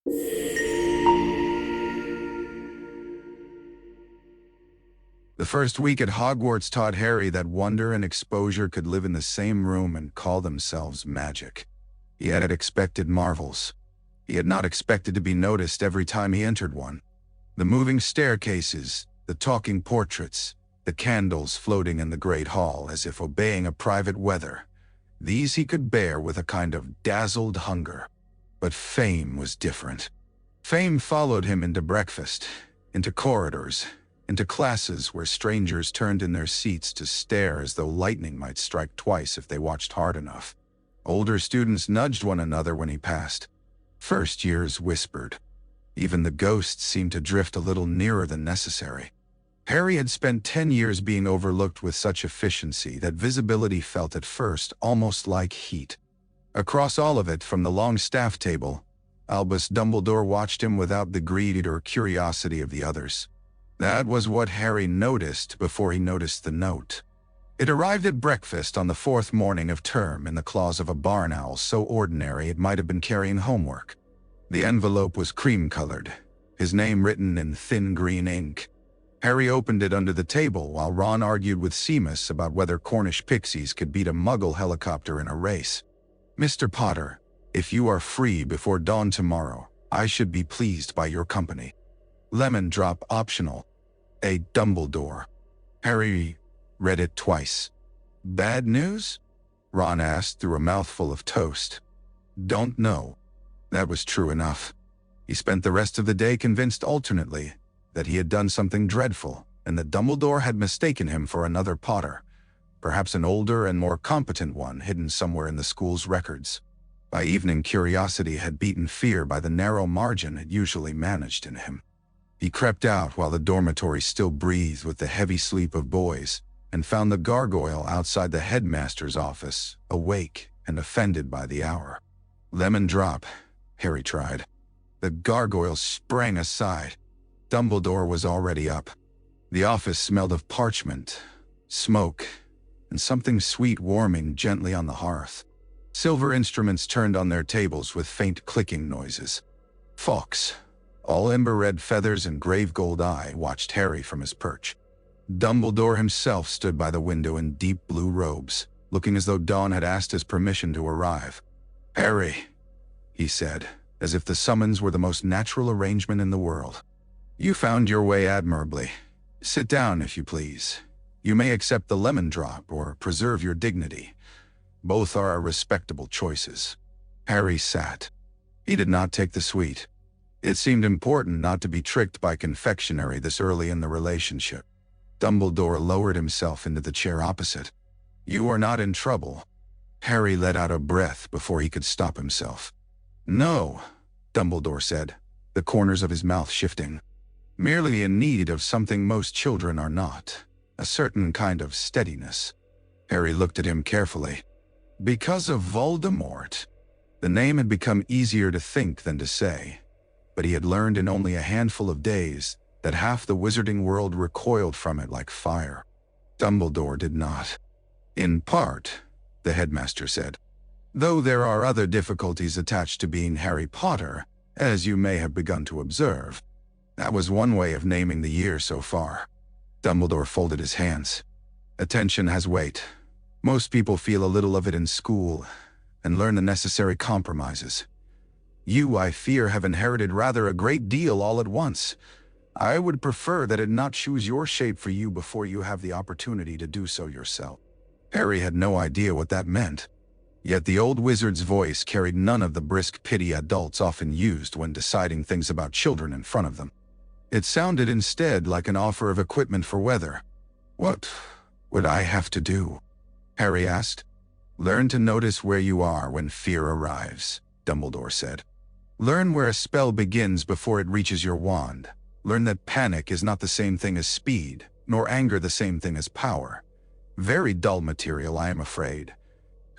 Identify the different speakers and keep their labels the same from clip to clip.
Speaker 1: The first week at Hogwarts taught Harry that wonder and exposure could live in the same room and call themselves magic. He had expected marvels. He had not expected to be noticed every time he entered one. The moving staircases, the talking portraits, the candles floating in the great hall as if obeying a private weather. These he could bear with a kind of dazzled hunger. But fame was different. Fame followed him into breakfast, into corridors, into classes where strangers turned in their seats to stare as though lightning might strike twice if they watched hard enough. Older students nudged one another when he passed. First years whispered. Even the ghosts seemed to drift a little nearer than necessary. Harry had spent 10 years being overlooked with such efficiency that visibility felt at first almost like heat. Across all of it, from the long staff table, Albus Dumbledore watched him without the greed or curiosity of the others. That was what Harry noticed before he noticed the note. It arrived at breakfast on the 4th morning of term in the claws of a barn owl so ordinary it might have been carrying homework. The envelope was cream-colored, his name written in thin green ink. Harry opened it under the table while Ron argued with Seamus about whether Cornish pixies could beat a Muggle helicopter in a race. "Mr. Potter, if you are free before dawn tomorrow, I should be pleased by your company. Lemon drop optional. A Dumbledore." Harry read it twice. "Bad news?" Ron asked through a mouthful of toast. "Don't know." That was true enough. He spent the rest of the day convinced alternately that he had done something dreadful and that Dumbledore had mistaken him for another Potter, perhaps an older and more competent one hidden somewhere in the school's records. By evening, curiosity had beaten fear by the narrow margin it usually managed in him. He crept out while the dormitory still breathed with the heavy sleep of boys, and found the gargoyle outside the headmaster's office, awake and offended by the hour. "Lemon drop," Harry tried. The gargoyle sprang aside. Dumbledore was already up. The office smelled of parchment, smoke, and something sweet warming gently on the hearth. Silver instruments turned on their tables with faint clicking noises. Fawkes, all ember-red feathers and grave gold eye, watched Harry from his perch. Dumbledore himself stood by the window in deep blue robes, looking as though dawn had asked his permission to arrive. "Harry," he said, as if the summons were the most natural arrangement in the world. "You found your way admirably. Sit down, if you please. You may accept the lemon drop or preserve your dignity. Both are respectable choices." Harry sat. He did not take the sweet. It seemed important not to be tricked by confectionery this early in the relationship. Dumbledore lowered himself into the chair opposite. "You are not in trouble." Harry let out a breath before he could stop himself. "No," Dumbledore said, the corners of his mouth shifting. "Merely in need of something most children are not, a certain kind of steadiness." Harry looked at him carefully. "Because of Voldemort." The name had become easier to think than to say, but he had learned in only a handful of days that half the wizarding world recoiled from it like fire. Dumbledore did not. "In part," the headmaster said. "Though there are other difficulties attached to being Harry Potter, as you may have begun to observe." That was one way of naming the year so far. Dumbledore folded his hands. "Attention has weight. Most people feel a little of it in school and learn the necessary compromises. You, I fear, have inherited rather a great deal all at once. I would prefer that it not choose your shape for you before you have the opportunity to do so yourself." Harry had no idea what that meant. Yet the old wizard's voice carried none of the brisk pity adults often used when deciding things about children in front of them. It sounded instead like an offer of equipment for weather. "What would I have to do?" Harry asked. "Learn to notice where you are when fear arrives," Dumbledore said. "Learn where a spell begins before it reaches your wand. Learn that panic is not the same thing as speed, nor anger the same thing as power. Very dull material, I am afraid.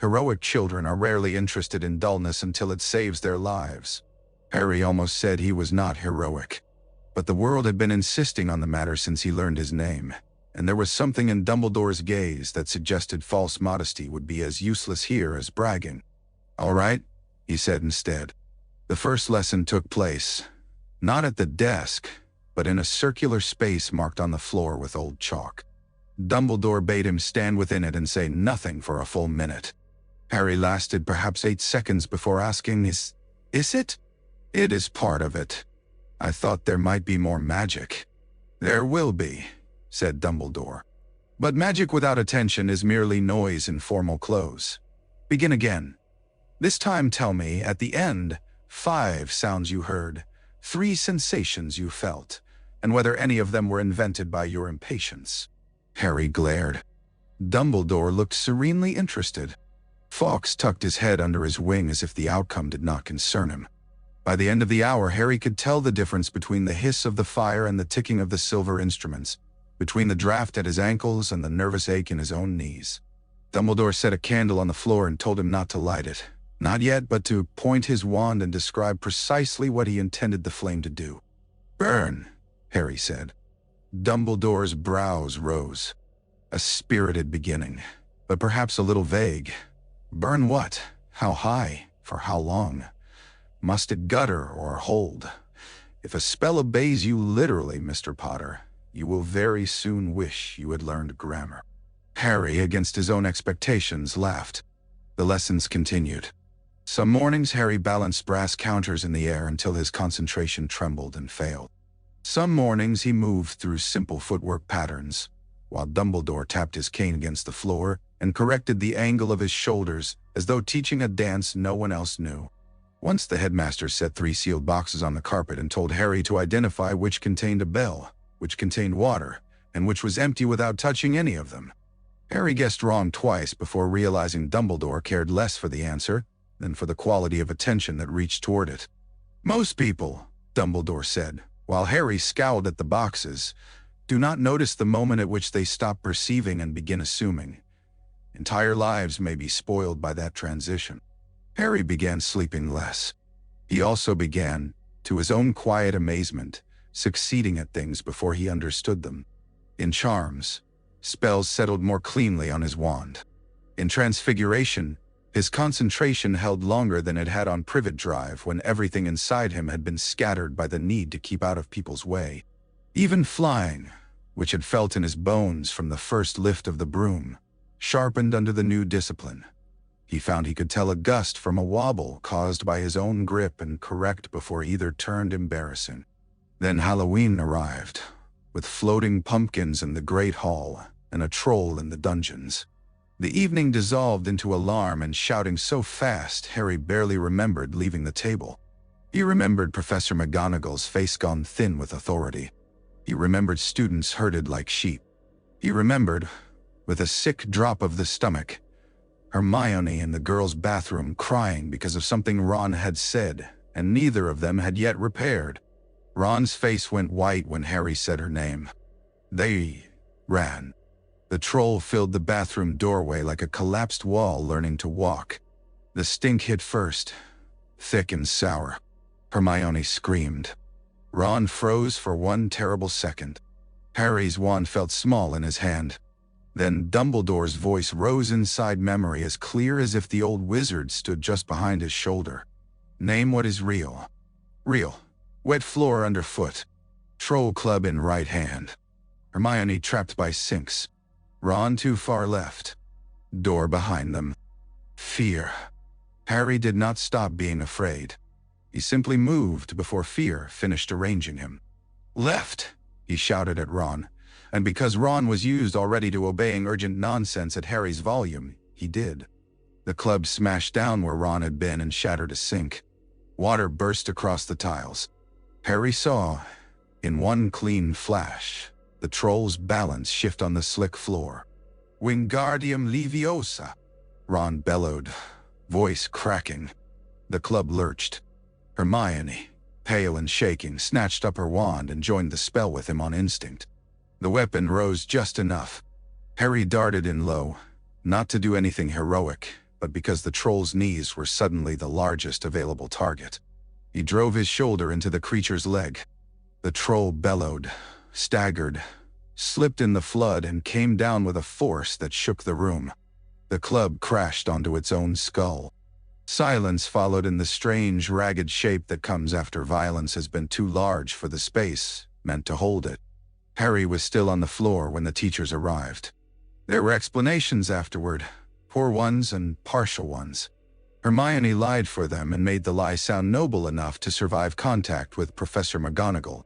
Speaker 1: Heroic children are rarely interested in dullness until it saves their lives." Harry almost said he was not heroic. But the world had been insisting on the matter since he learned his name, and there was something in Dumbledore's gaze that suggested false modesty would be as useless here as bragging. "All right," he said instead. The first lesson took place, not at the desk, but in a circular space marked on the floor with old chalk. Dumbledore bade him stand within it and say nothing for a full minute. Harry lasted perhaps 8 seconds before asking, Is it? It is part of it. I thought there might be more magic. There will be, said Dumbledore. But magic without attention is merely noise in formal clothes. Begin again. This time tell me, at the end, 5 sounds you heard, 3 sensations you felt, and whether any of them were invented by your impatience. Harry glared. Dumbledore looked serenely interested. Fawkes tucked his head under his wing as if the outcome did not concern him. By the end of the hour, Harry could tell the difference between the hiss of the fire and the ticking of the silver instruments, between the draft at his ankles and the nervous ache in his own knees. Dumbledore set a candle on the floor and told him not to light it. Not yet, but to point his wand and describe precisely what he intended the flame to do. Burn, Harry said. Dumbledore's brows rose. A spirited beginning, but perhaps a little vague. Burn what? How high? For how long? Must it gutter or hold? If a spell obeys you literally, Mr. Potter, you will very soon wish you had learned grammar. Harry, against his own expectations, laughed. The lessons continued. Some mornings Harry balanced brass counters in the air until his concentration trembled and failed. Some mornings he moved through simple footwork patterns, while Dumbledore tapped his cane against the floor and corrected the angle of his shoulders as though teaching a dance no one else knew. Once the headmaster set 3 sealed boxes on the carpet and told Harry to identify which contained a bell, which contained water, and which was empty without touching any of them. Harry guessed wrong twice before realizing Dumbledore cared less for the answer than for the quality of attention that reached toward it. Most people, Dumbledore said, while Harry scowled at the boxes, do not notice the moment at which they stop perceiving and begin assuming. Entire lives may be spoiled by that transition. Harry began sleeping less. He also began, to his own quiet amazement, succeeding at things before he understood them. In charms, spells settled more cleanly on his wand. In transfiguration, his concentration held longer than it had on Privet Drive when everything inside him had been scattered by the need to keep out of people's way. Even flying, which had felt in his bones from the first lift of the broom, sharpened under the new discipline. He found he could tell a gust from a wobble caused by his own grip and correct before either turned embarrassing. Then Halloween arrived, with floating pumpkins in the Great Hall and a troll in the dungeons. The evening dissolved into alarm and shouting so fast Harry barely remembered leaving the table. He remembered Professor McGonagall's face gone thin with authority. He remembered students herded like sheep. He remembered, with a sick drop of the stomach, Hermione in the girls' bathroom crying because of something Ron had said, and neither of them had yet repaired. Ron's face went white when Harry said her name. They ran. The troll filled the bathroom doorway like a collapsed wall learning to walk. The stink hit first, thick and sour. Hermione screamed. Ron froze for one terrible second. Harry's wand felt small in his hand. Then Dumbledore's voice rose inside memory as clear as if the old wizard stood just behind his shoulder. Name what is real. Real. Wet floor underfoot. Troll club in right hand. Hermione trapped by sinks. Ron too far left. Door behind them. Fear. Harry did not stop being afraid. He simply moved before fear finished arranging him. Left, he shouted at Ron. And because Ron was used already to obeying urgent nonsense at Harry's volume, he did. The club smashed down where Ron had been and shattered a sink. Water burst across the tiles. Harry saw, in one clean flash, the troll's balance shift on the slick floor. Wingardium Leviosa, Ron bellowed, voice cracking. The club lurched. Hermione, pale and shaking, snatched up her wand and joined the spell with him on instinct. The weapon rose just enough. Harry darted in low, not to do anything heroic, but because the troll's knees were suddenly the largest available target. He drove his shoulder into the creature's leg. The troll bellowed, staggered, slipped in the flood and came down with a force that shook the room. The club crashed onto its own skull. Silence followed in the strange, ragged shape that comes after violence has been too large for the space meant to hold it. Harry was still on the floor when the teachers arrived. There were explanations afterward, poor ones and partial ones. Hermione lied for them and made the lie sound noble enough to survive contact with Professor McGonagall.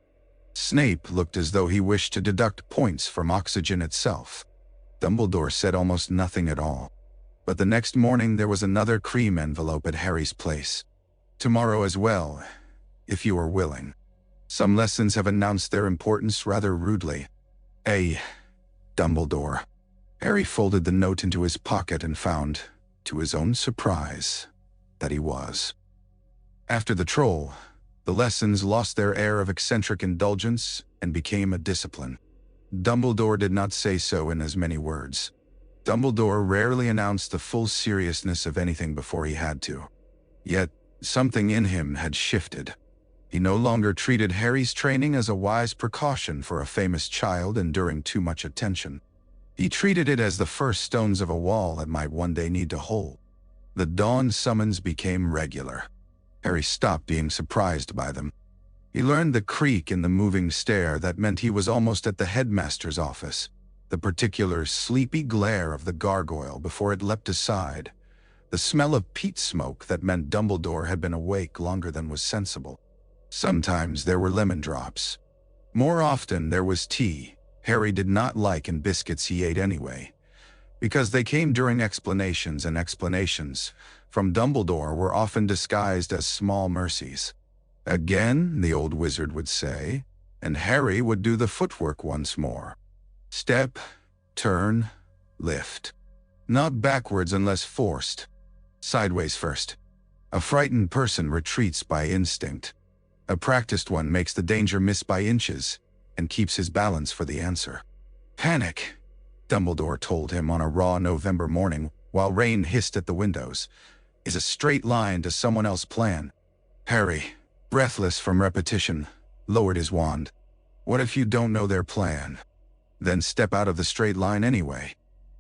Speaker 1: Snape looked as though he wished to deduct points from oxygen itself. Dumbledore said almost nothing at all. But the next morning there was another cream envelope at Harry's place. Tomorrow as well, if you are willing. Some lessons have announced their importance rather rudely. A. Dumbledore. Harry folded the note into his pocket and found, to his own surprise, that he was. After the troll, the lessons lost their air of eccentric indulgence and became a discipline. Dumbledore did not say so in as many words. Dumbledore rarely announced the full seriousness of anything before he had to. Yet, something in him had shifted. He no longer treated Harry's training as a wise precaution for a famous child enduring too much attention. He treated it as the first stones of a wall that might one day need to hold. The dawn summons became regular. Harry stopped being surprised by them. He learned the creak in the moving stair that meant he was almost at the headmaster's office, the particular sleepy glare of the gargoyle before it leapt aside, the smell of peat smoke that meant Dumbledore had been awake longer than was sensible. Sometimes there were lemon drops. More often there was tea Harry did not like and biscuits he ate anyway, because they came during explanations, and explanations from Dumbledore were often disguised as small mercies. Again, the old wizard would say, and Harry would do the footwork once more. Step, turn, lift. Not backwards unless forced. Sideways first. A frightened person retreats by instinct. A practiced one makes the danger miss by inches and keeps his balance for the answer. Panic, Dumbledore told him on a raw November morning while rain hissed at the windows, is a straight line to someone else's plan. Harry, breathless from repetition, lowered his wand. What if you don't know their plan? Then step out of the straight line anyway.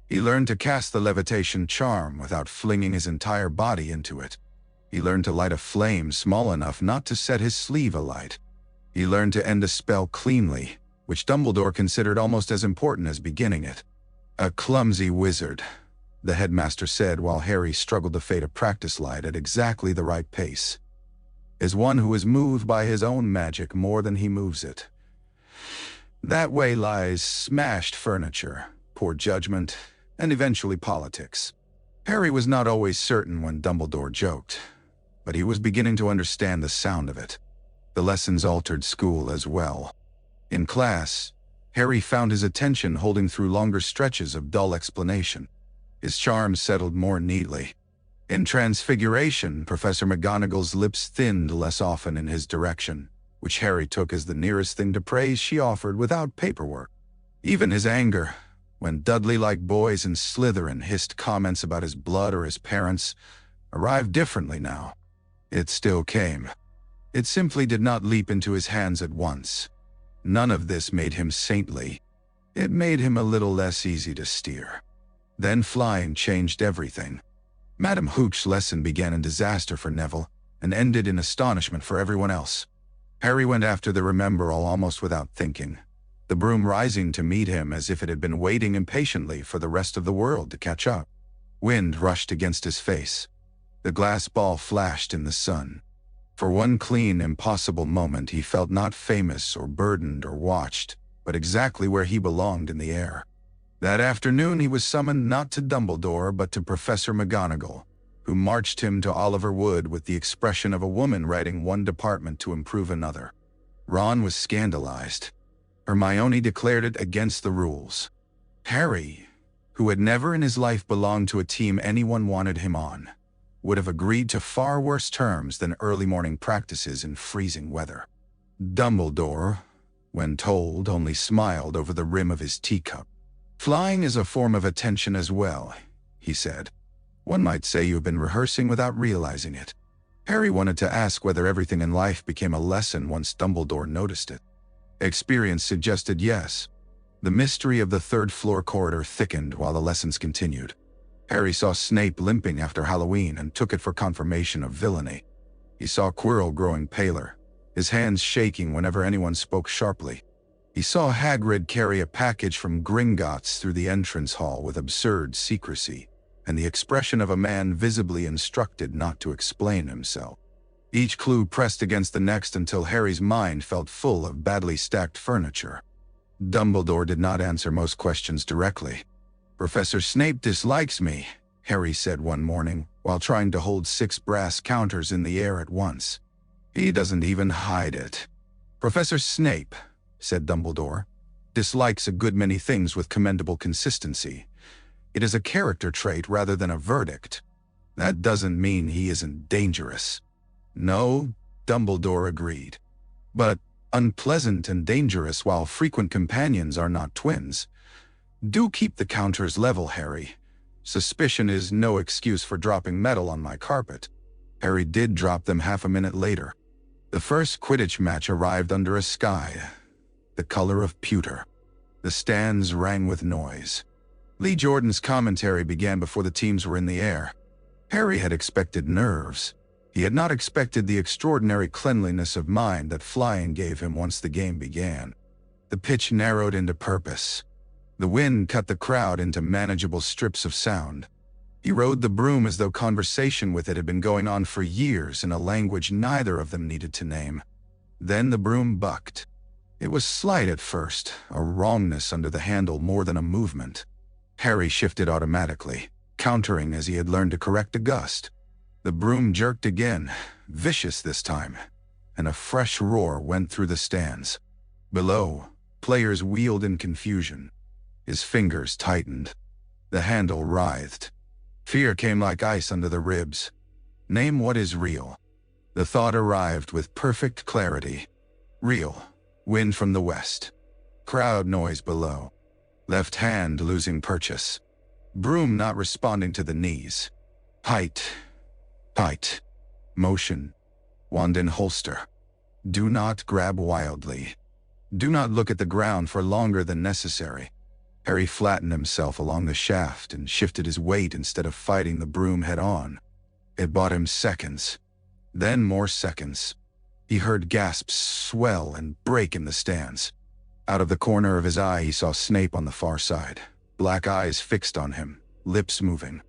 Speaker 1: He learned to cast the levitation charm without flinging his entire body into it. He learned to light a flame small enough not to set his sleeve alight. He learned to end a spell cleanly, which Dumbledore considered almost as important as beginning it. A clumsy wizard, the headmaster said while Harry struggled to fade a practice light at exactly the right pace, is one who is moved by his own magic more than he moves it. That way lies smashed furniture, poor judgment, and eventually politics. Harry was not always certain when Dumbledore joked, but he was beginning to understand the sound of it. The lessons altered school as well. In class, Harry found his attention holding through longer stretches of dull explanation. His charm settled more neatly. In Transfiguration, Professor McGonagall's lips thinned less often in his direction, which Harry took as the nearest thing to praise she offered without paperwork. Even his anger, when Dudley-like boys in Slytherin hissed comments about his blood or his parents, arrived differently now. It still came. It simply did not leap into his hands at once. None of this made him saintly. It made him a little less easy to steer. Then flying changed everything. Madam Hooch's lesson began in disaster for Neville and ended in astonishment for everyone else. Harry went after the Remember-All almost without thinking, the broom rising to meet him as if it had been waiting impatiently for the rest of the world to catch up. Wind rushed against his face. The glass ball flashed in the sun. For one clean, impossible moment he felt not famous or burdened or watched, but exactly where he belonged in the air. That afternoon he was summoned not to Dumbledore but to Professor McGonagall, who marched him to Oliver Wood with the expression of a woman writing one department to improve another. Ron was scandalized. Hermione declared it against the rules. Harry, who had never in his life belonged to a team anyone wanted him on, would have agreed to far worse terms than early morning practices in freezing weather. Dumbledore, when told, only smiled over the rim of his teacup. Flying is a form of attention as well, he said. One might say you have been rehearsing without realizing it. Harry wanted to ask whether everything in life became a lesson once Dumbledore noticed it. Experience suggested yes. The mystery of the third-floor corridor thickened while the lessons continued. Harry saw Snape limping after Halloween and took it for confirmation of villainy. He saw Quirrell growing paler, his hands shaking whenever anyone spoke sharply. He saw Hagrid carry a package from Gringotts through the entrance hall with absurd secrecy, and the expression of a man visibly instructed not to explain himself. Each clue pressed against the next until Harry's mind felt full of badly stacked furniture. Dumbledore did not answer most questions directly. "Professor Snape dislikes me," Harry said one morning, while trying to hold 6 brass counters in the air at once. "He doesn't even hide it." "Professor Snape," said Dumbledore, "dislikes a good many things with commendable consistency. It is a character trait rather than a verdict. That doesn't mean he isn't dangerous." "No," Dumbledore agreed. "But unpleasant and dangerous while frequent companions are not twins. Do keep the counters level, Harry. Suspicion is no excuse for dropping metal on my carpet." Harry did drop them half a minute later. The first Quidditch match arrived under a sky, the color of pewter. The stands rang with noise. Lee Jordan's commentary began before the teams were in the air. Harry had expected nerves. He had not expected the extraordinary cleanliness of mind that flying gave him once the game began. The pitch narrowed into purpose. The wind cut the crowd into manageable strips of sound. He rode the broom as though conversation with it had been going on for years in a language neither of them needed to name. Then the broom bucked. It was slight at first, a wrongness under the handle more than a movement. Harry shifted automatically, countering as he had learned to correct a gust. The broom jerked again, vicious this time, and a fresh roar went through the stands. Below, players wheeled in confusion. His fingers tightened. The handle writhed. Fear came like ice under the ribs. Name what is real. The thought arrived with perfect clarity. Real. Wind from the west. Crowd noise below. Left hand losing purchase. Broom not responding to the knees. Height. Height. Motion. Wand in holster. Do not grab wildly. Do not look at the ground for longer than necessary. Harry flattened himself along the shaft and shifted his weight instead of fighting the broom head-on. It bought him seconds. Then more seconds. He heard gasps swell and break in the stands. Out of the corner of his eye he saw Snape on the far side, black eyes fixed on him, lips moving.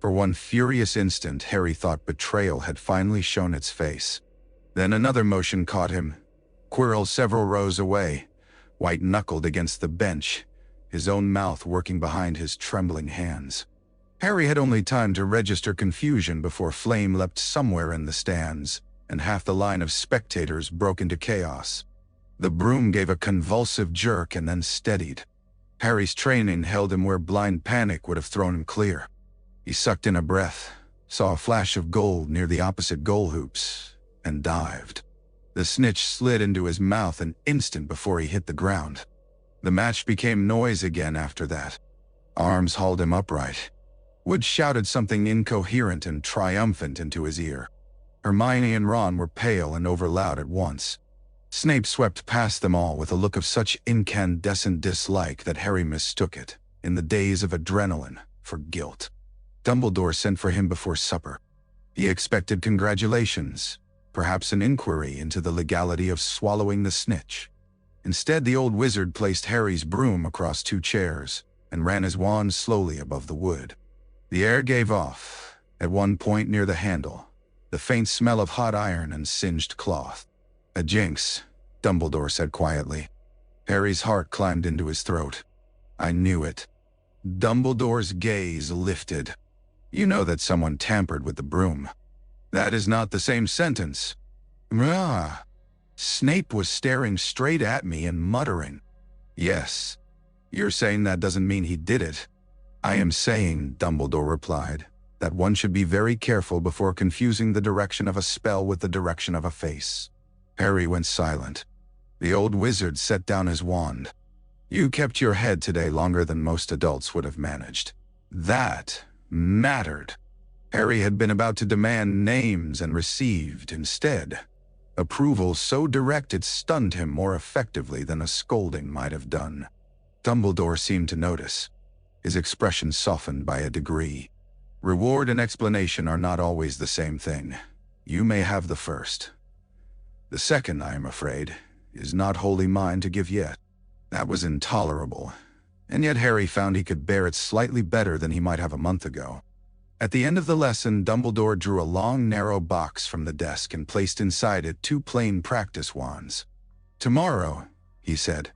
Speaker 1: For one furious instant Harry thought betrayal had finally shown its face. Then another motion caught him. Quirrell several rows away, white-knuckled against the bench, his own mouth working behind his trembling hands. Harry had only time to register confusion before flame leapt somewhere in the stands, and half the line of spectators broke into chaos. The broom gave a convulsive jerk and then steadied. Harry's training held him where blind panic would have thrown him clear. He sucked in a breath, saw a flash of gold near the opposite goal hoops, and dived. The snitch slid into his mouth an instant before he hit the ground. The match became noise again after that. Arms hauled him upright. Wood shouted something incoherent and triumphant into his ear. Hermione and Ron were pale and overloud at once. Snape swept past them all with a look of such incandescent dislike that Harry mistook it, in the days of adrenaline, for guilt. Dumbledore sent for him before supper. He expected congratulations, perhaps an inquiry into the legality of swallowing the snitch. Instead, the old wizard placed Harry's broom across 2 chairs and ran his wand slowly above the wood. The air gave off, at one point near the handle, the faint smell of hot iron and singed cloth. "A jinx," Dumbledore said quietly. Harry's heart climbed into his throat. "I knew it." Dumbledore's gaze lifted. "You know that someone tampered with the broom." "That is not the same sentence." "Ah." Snape was staring straight at me and muttering. "Yes. You're saying that doesn't mean he did it." "I am saying," Dumbledore replied, "that one should be very careful before confusing the direction of a spell with the direction of a face." Harry went silent. The old wizard set down his wand. "You kept your head today longer than most adults would have managed." That mattered. Harry had been about to demand names and received, instead, approval so direct it stunned him more effectively than a scolding might have done. Dumbledore seemed to notice. His expression softened by a degree. Reward and explanation are not always the same thing. You may have the first. The second, I am afraid, is not wholly mine to give yet." That was intolerable, and yet Harry found he could bear it slightly better than he might have a month ago. At the end of the lesson, Dumbledore drew a long, narrow box from the desk and placed inside it 2 plain practice wands. "Tomorrow," he said,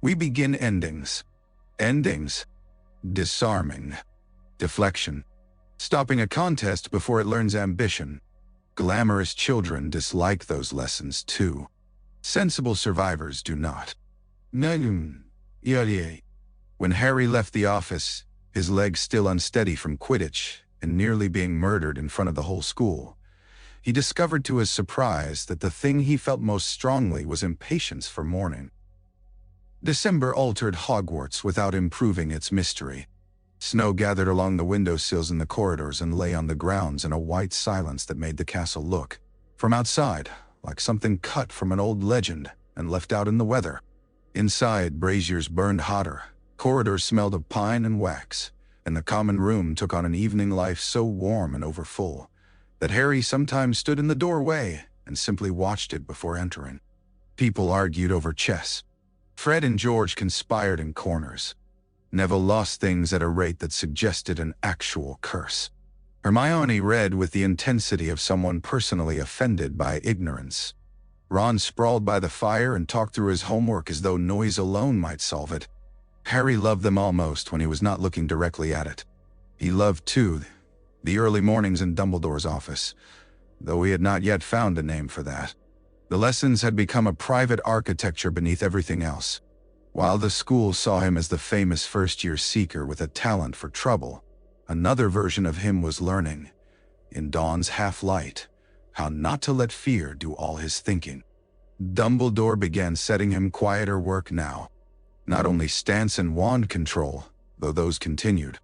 Speaker 1: "we begin endings." Endings? Disarming. Deflection. Stopping a contest before it learns ambition. Glamorous children dislike those lessons too. Sensible survivors do not. When Harry left the office, his legs still unsteady from Quidditch and nearly being murdered in front of the whole school, he discovered to his surprise that the thing he felt most strongly was impatience for morning. December altered Hogwarts without improving its mystery. Snow gathered along the windowsills in the corridors and lay on the grounds in a white silence that made the castle look, from outside, like something cut from an old legend and left out in the weather. Inside, braziers burned hotter, corridors smelled of pine and wax, and the common room took on an evening life so warm and overfull that Harry sometimes stood in the doorway and simply watched it before entering. People argued over chess. Fred and George conspired in corners. Neville lost things at a rate that suggested an actual curse. Hermione read with the intensity of someone personally offended by ignorance. Ron sprawled by the fire and talked through his homework as though noise alone might solve it. Harry loved them almost when he was not looking directly at it. He loved, too, the early mornings in Dumbledore's office, though he had not yet found a name for that. The lessons had become a private architecture beneath everything else. While the school saw him as the famous first-year seeker with a talent for trouble, another version of him was learning, in dawn's half-light, how not to let fear do all his thinking. Dumbledore began setting him quieter work now. Not only stance and wand control, though those continued.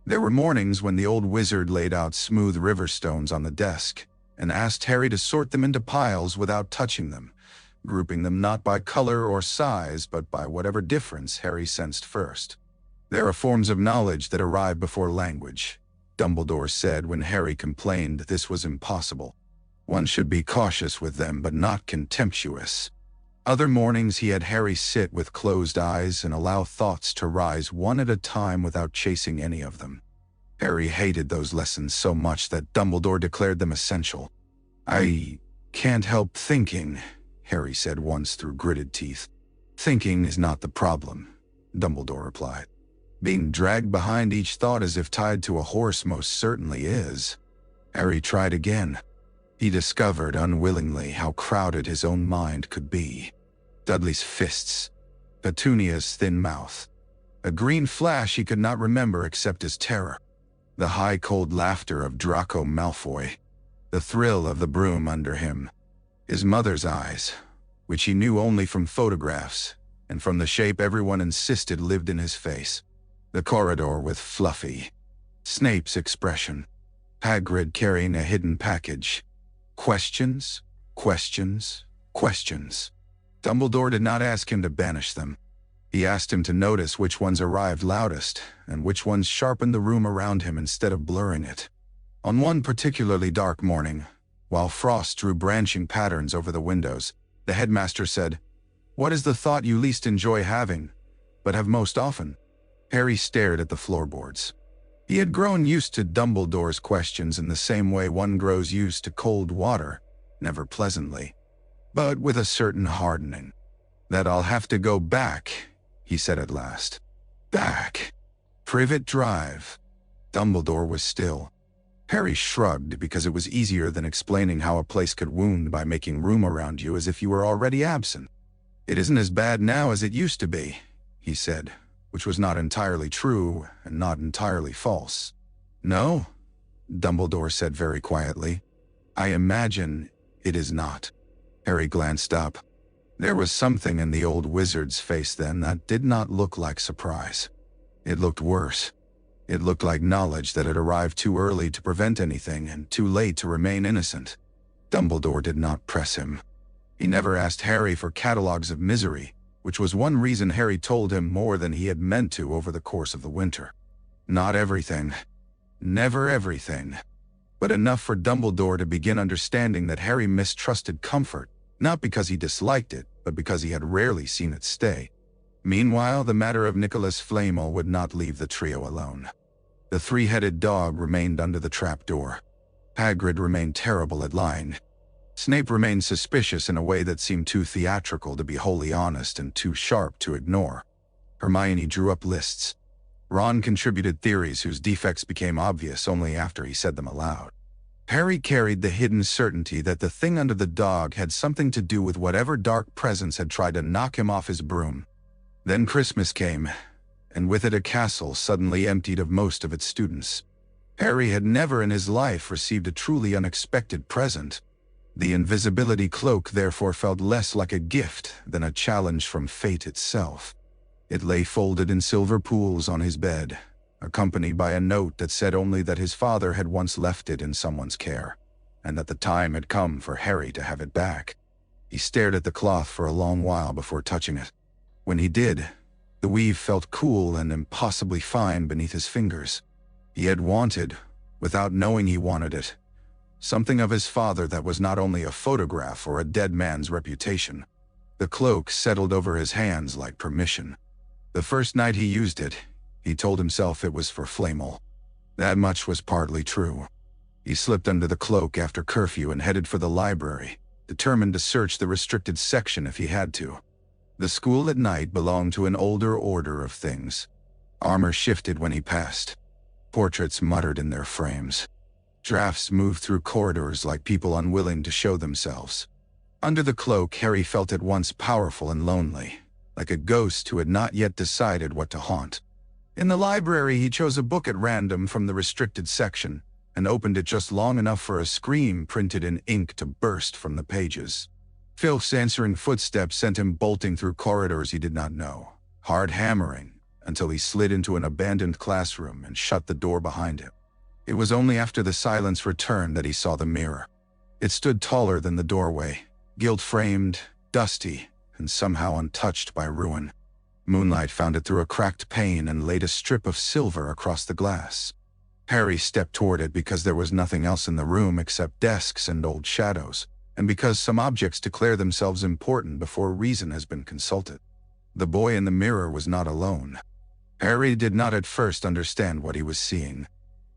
Speaker 1: There were mornings when the old wizard laid out smooth river stones on the desk and asked Harry to sort them into piles without touching them, grouping them not by color or size but by whatever difference Harry sensed first. "There are forms of knowledge that arrive before language," Dumbledore said when Harry complained this was impossible. "One should be cautious with them but not contemptuous." Other mornings he had Harry sit with closed eyes and allow thoughts to rise one at a time without chasing any of them. Harry hated those lessons so much that Dumbledore declared them essential. "I can't help thinking," Harry said once through gritted teeth. "Thinking is not the problem," Dumbledore replied. "Being dragged behind each thought as if tied to a horse most certainly is." Harry tried again. He discovered unwillingly how crowded his own mind could be. Dudley's fists, Petunia's thin mouth, a green flash he could not remember except as terror, the high cold laughter of Draco Malfoy, the thrill of the broom under him, his mother's eyes, which he knew only from photographs and from the shape everyone insisted lived in his face, the corridor with Fluffy, Snape's expression, Hagrid carrying a hidden package. Questions, questions, questions. Dumbledore did not ask him to banish them. He asked him to notice which ones arrived loudest and which ones sharpened the room around him instead of blurring it. On one particularly dark morning, while frost drew branching patterns over the windows, the headmaster said, "What is the thought you least enjoy having, but have most often?" Harry stared at the floorboards. He had grown used to Dumbledore's questions in the same way one grows used to cold water, never pleasantly, but with a certain hardening. "That I'll have to go back," he said at last. "Back. Privet Drive." Dumbledore was still. Harry shrugged because it was easier than explaining how a place could wound by making room around you as if you were already absent. "It isn't as bad now as it used to be," he said, which was not entirely true and not entirely false. "No," Dumbledore said very quietly. "I imagine it is not." Harry glanced up. There was something in the old wizard's face then that did not look like surprise. It looked worse. It looked like knowledge that had arrived too early to prevent anything and too late to remain innocent. Dumbledore did not press him. He never asked Harry for catalogues of misery, which was one reason Harry told him more than he had meant to over the course of the winter. "Not everything," Never everything, but enough for Dumbledore to begin understanding that Harry mistrusted comfort, not because he disliked it, but because he had rarely seen it stay. Meanwhile, the matter of Nicholas Flamel would not leave the trio alone. The three-headed dog remained under the trapdoor. Hagrid remained terrible at lying. Snape remained suspicious in a way that seemed too theatrical to be wholly honest and too sharp to ignore. Hermione drew up lists. Ron contributed theories whose defects became obvious only after he said them aloud. Harry carried the hidden certainty that the thing under the dog had something to do with whatever dark presence had tried to knock him off his broom. Then Christmas came, and with it a castle suddenly emptied of most of its students. Harry had never in his life received a truly unexpected present. The invisibility cloak therefore felt less like a gift than a challenge from fate itself. It lay folded in silver pools on his bed, accompanied by a note that said only that his father had once left it in someone's care, and that the time had come for Harry to have it back. He stared at the cloth for a long while before touching it. When he did, the weave felt cool and impossibly fine beneath his fingers. He had wanted, without knowing he wanted it, something of his father that was not only a photograph or a dead man's reputation. The cloak settled over his hands like permission. The first night he used it, he told himself it was for Flamel. That much was partly true. He slipped under the cloak after curfew and headed for the library, determined to search the restricted section if he had to. The school at night belonged to an older order of things. Armor shifted when he passed. Portraits muttered in their frames. Drafts moved through corridors like people unwilling to show themselves. Under the cloak, Harry felt at once powerful and lonely, like a ghost who had not yet decided what to haunt. In the library, he chose a book at random from the restricted section and opened it just long enough for a scream printed in ink to burst from the pages. Filth's answering footsteps sent him bolting through corridors he did not know, hard hammering, until he slid into an abandoned classroom and shut the door behind him. It was only after the silence returned that he saw the mirror. It stood taller than the doorway, gilt-framed, dusty, and somehow untouched by ruin. Moonlight found it through a cracked pane and laid a strip of silver across the glass. Harry stepped toward it because there was nothing else in the room except desks and old shadows, and because some objects declare themselves important before reason has been consulted. The boy in the mirror was not alone. Harry did not at first understand what he was seeing.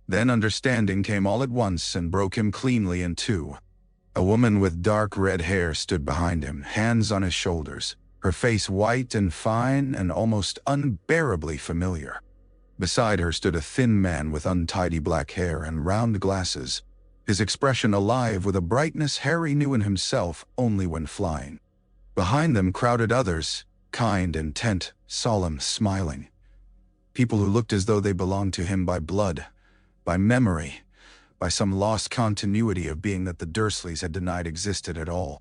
Speaker 1: Then understanding came all at once and broke him cleanly in two. A woman with dark red hair stood behind him, hands on his shoulders, her face white and fine and almost unbearably familiar. Beside her stood a thin man with untidy black hair and round glasses, his expression alive with a brightness Harry knew in himself only when flying. Behind them crowded others, kind, intent, solemn, smiling. People who looked as though they belonged to him by blood, by memory, by some lost continuity of being that the Dursleys had denied existed at all.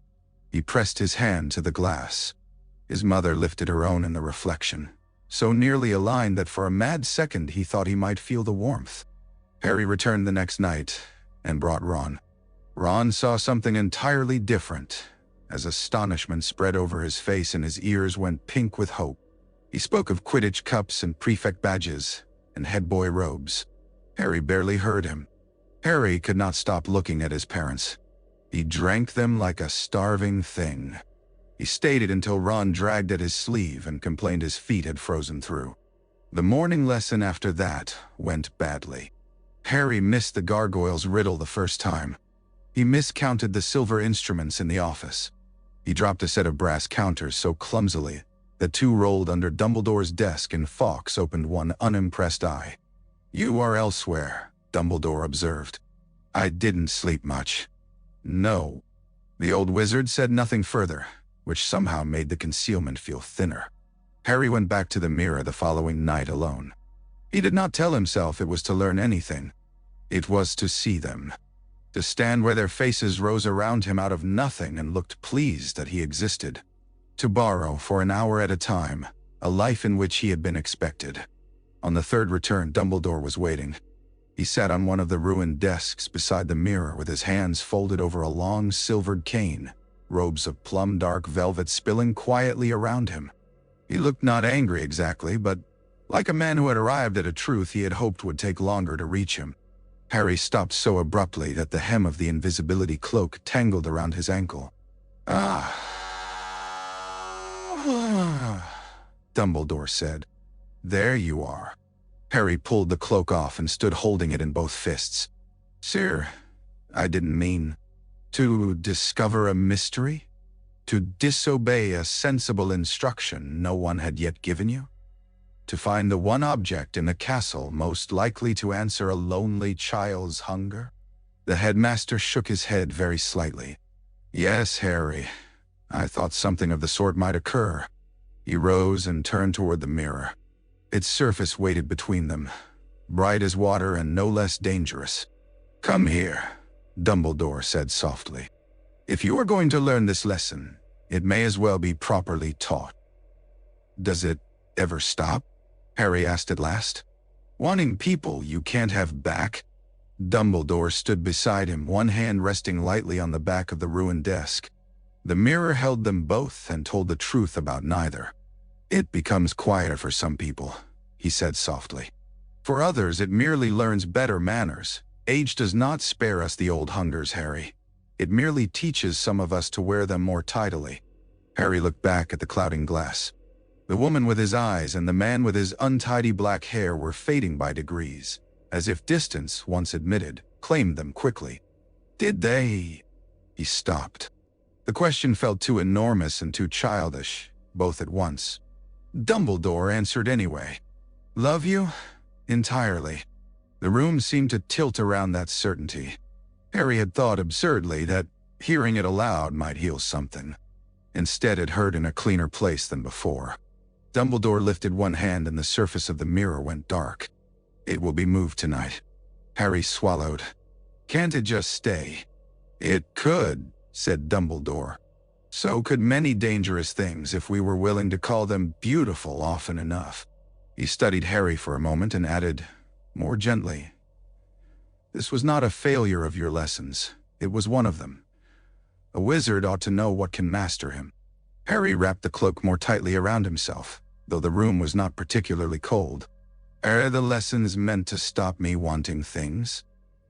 Speaker 1: He pressed his hand to the glass. His mother lifted her own in the reflection, so nearly aligned that for a mad second he thought he might feel the warmth. Harry returned the next night and brought Ron. Ron saw something entirely different, as astonishment spread over his face and his ears went pink with hope. He spoke of Quidditch cups and prefect badges and headboy robes. Harry barely heard him. Harry could not stop looking at his parents. He drank them like a starving thing. He stayed until Ron dragged at his sleeve and complained his feet had frozen through. The morning lesson after that went badly. Harry missed the gargoyle's riddle the first time. He miscounted the silver instruments in the office. He dropped a set of brass counters so clumsily that two rolled under Dumbledore's desk and Fawkes opened one unimpressed eye. "You are elsewhere," Dumbledore observed. "I didn't sleep much." "No." The old wizard said nothing further, which somehow made the concealment feel thinner. Harry went back to the mirror the following night alone. He did not tell himself it was to learn anything. It was to see them. To stand where their faces rose around him out of nothing and looked pleased that he existed. To borrow, for an hour at a time, a life in which he had been expected. On the third return, Dumbledore was waiting. He sat on one of the ruined desks beside the mirror with his hands folded over a long silvered cane, robes of plum-dark velvet spilling quietly around him. He looked not angry exactly, but like a man who had arrived at a truth he had hoped would take longer to reach him. Harry stopped so abruptly that the hem of the invisibility cloak tangled around his ankle. "Ah," Dumbledore said. "There you are." Harry pulled the cloak off and stood holding it in both fists. "Sir, I didn't mean to discover a mystery? To disobey a sensible instruction no one had yet given you? To find the one object in the castle most likely to answer a lonely child's hunger?" The headmaster shook his head very slightly. "Yes, Harry. I thought something of the sort might occur." He rose and turned toward the mirror. Its surface waited between them, bright as water and no less dangerous. "Come here," Dumbledore said softly. "If you are going to learn this lesson, it may as well be properly taught." "Does it ever stop?" Harry asked at last. "Wanting people you can't have back?" Dumbledore stood beside him, one hand resting lightly on the back of the ruined desk. The mirror held them both and told the truth about neither. "It becomes quieter for some people," he said softly. "For others it merely learns better manners. Age does not spare us the old hungers, Harry. It merely teaches some of us to wear them more tidily." Harry looked back at the clouding glass. The woman with his eyes and the man with his untidy black hair were fading by degrees, as if distance, once admitted, claimed them quickly. "Did they?" He stopped. The question felt too enormous and too childish, both at once. Dumbledore answered anyway. "Love you? Entirely." The room seemed to tilt around that certainty. Harry had thought absurdly that hearing it aloud might heal something. Instead, it hurt in a cleaner place than before. Dumbledore lifted one hand and the surface of the mirror went dark. "It will be moved tonight." Harry swallowed. "Can't it just stay?" "It could," said Dumbledore. "So could many dangerous things if we were willing to call them beautiful often enough." He studied Harry for a moment and added, more gently, "This was not a failure of your lessons. It was one of them. A wizard ought to know what can master him." Harry wrapped the cloak more tightly around himself, though the room was not particularly cold. "Are the lessons meant to stop me wanting things?"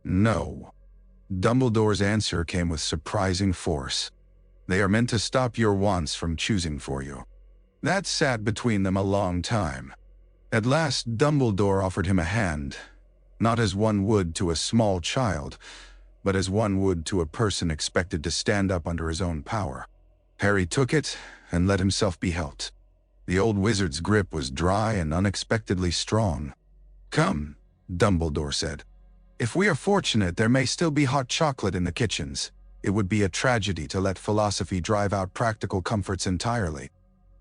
Speaker 1: "No." Dumbledore's answer came with surprising force. "They are meant to stop your wants from choosing for you." That sat between them a long time. At last Dumbledore offered him a hand, not as one would to a small child, but as one would to a person expected to stand up under his own power. Harry took it and let himself be helped. The old wizard's grip was dry and unexpectedly strong. "Come," Dumbledore said. "If we are fortunate, there may still be hot chocolate in the kitchens. It would be a tragedy to let philosophy drive out practical comforts entirely."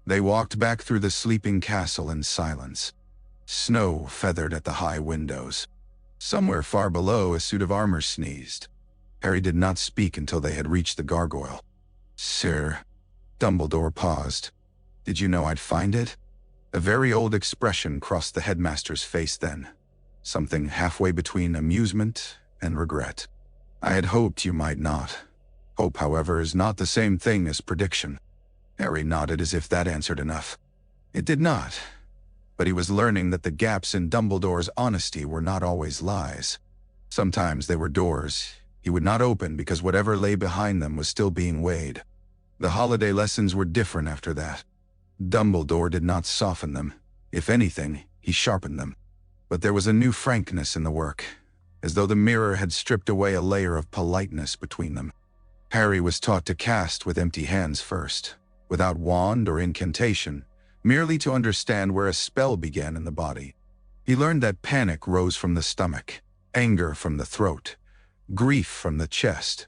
Speaker 1: They walked back through the sleeping castle in silence. Snow feathered at the high windows. Somewhere far below, a suit of armor sneezed. Harry did not speak until they had reached the gargoyle. "Sir," Dumbledore paused. "Did you know I'd find it?" A very old expression crossed the headmaster's face then, something halfway between amusement and regret. "I had hoped you might not. Hope, however, is not the same thing as prediction." Harry nodded as if that answered enough. It did not, but he was learning that the gaps in Dumbledore's honesty were not always lies. Sometimes they were doors he would not open because whatever lay behind them was still being weighed. The holiday lessons were different after that. Dumbledore did not soften them. If anything, he sharpened them. But there was a new frankness in the work, as though the mirror had stripped away a layer of politeness between them. Harry was taught to cast with empty hands first, without wand or incantation, merely to understand where a spell began in the body. He learned that panic rose from the stomach, anger from the throat, grief from the chest,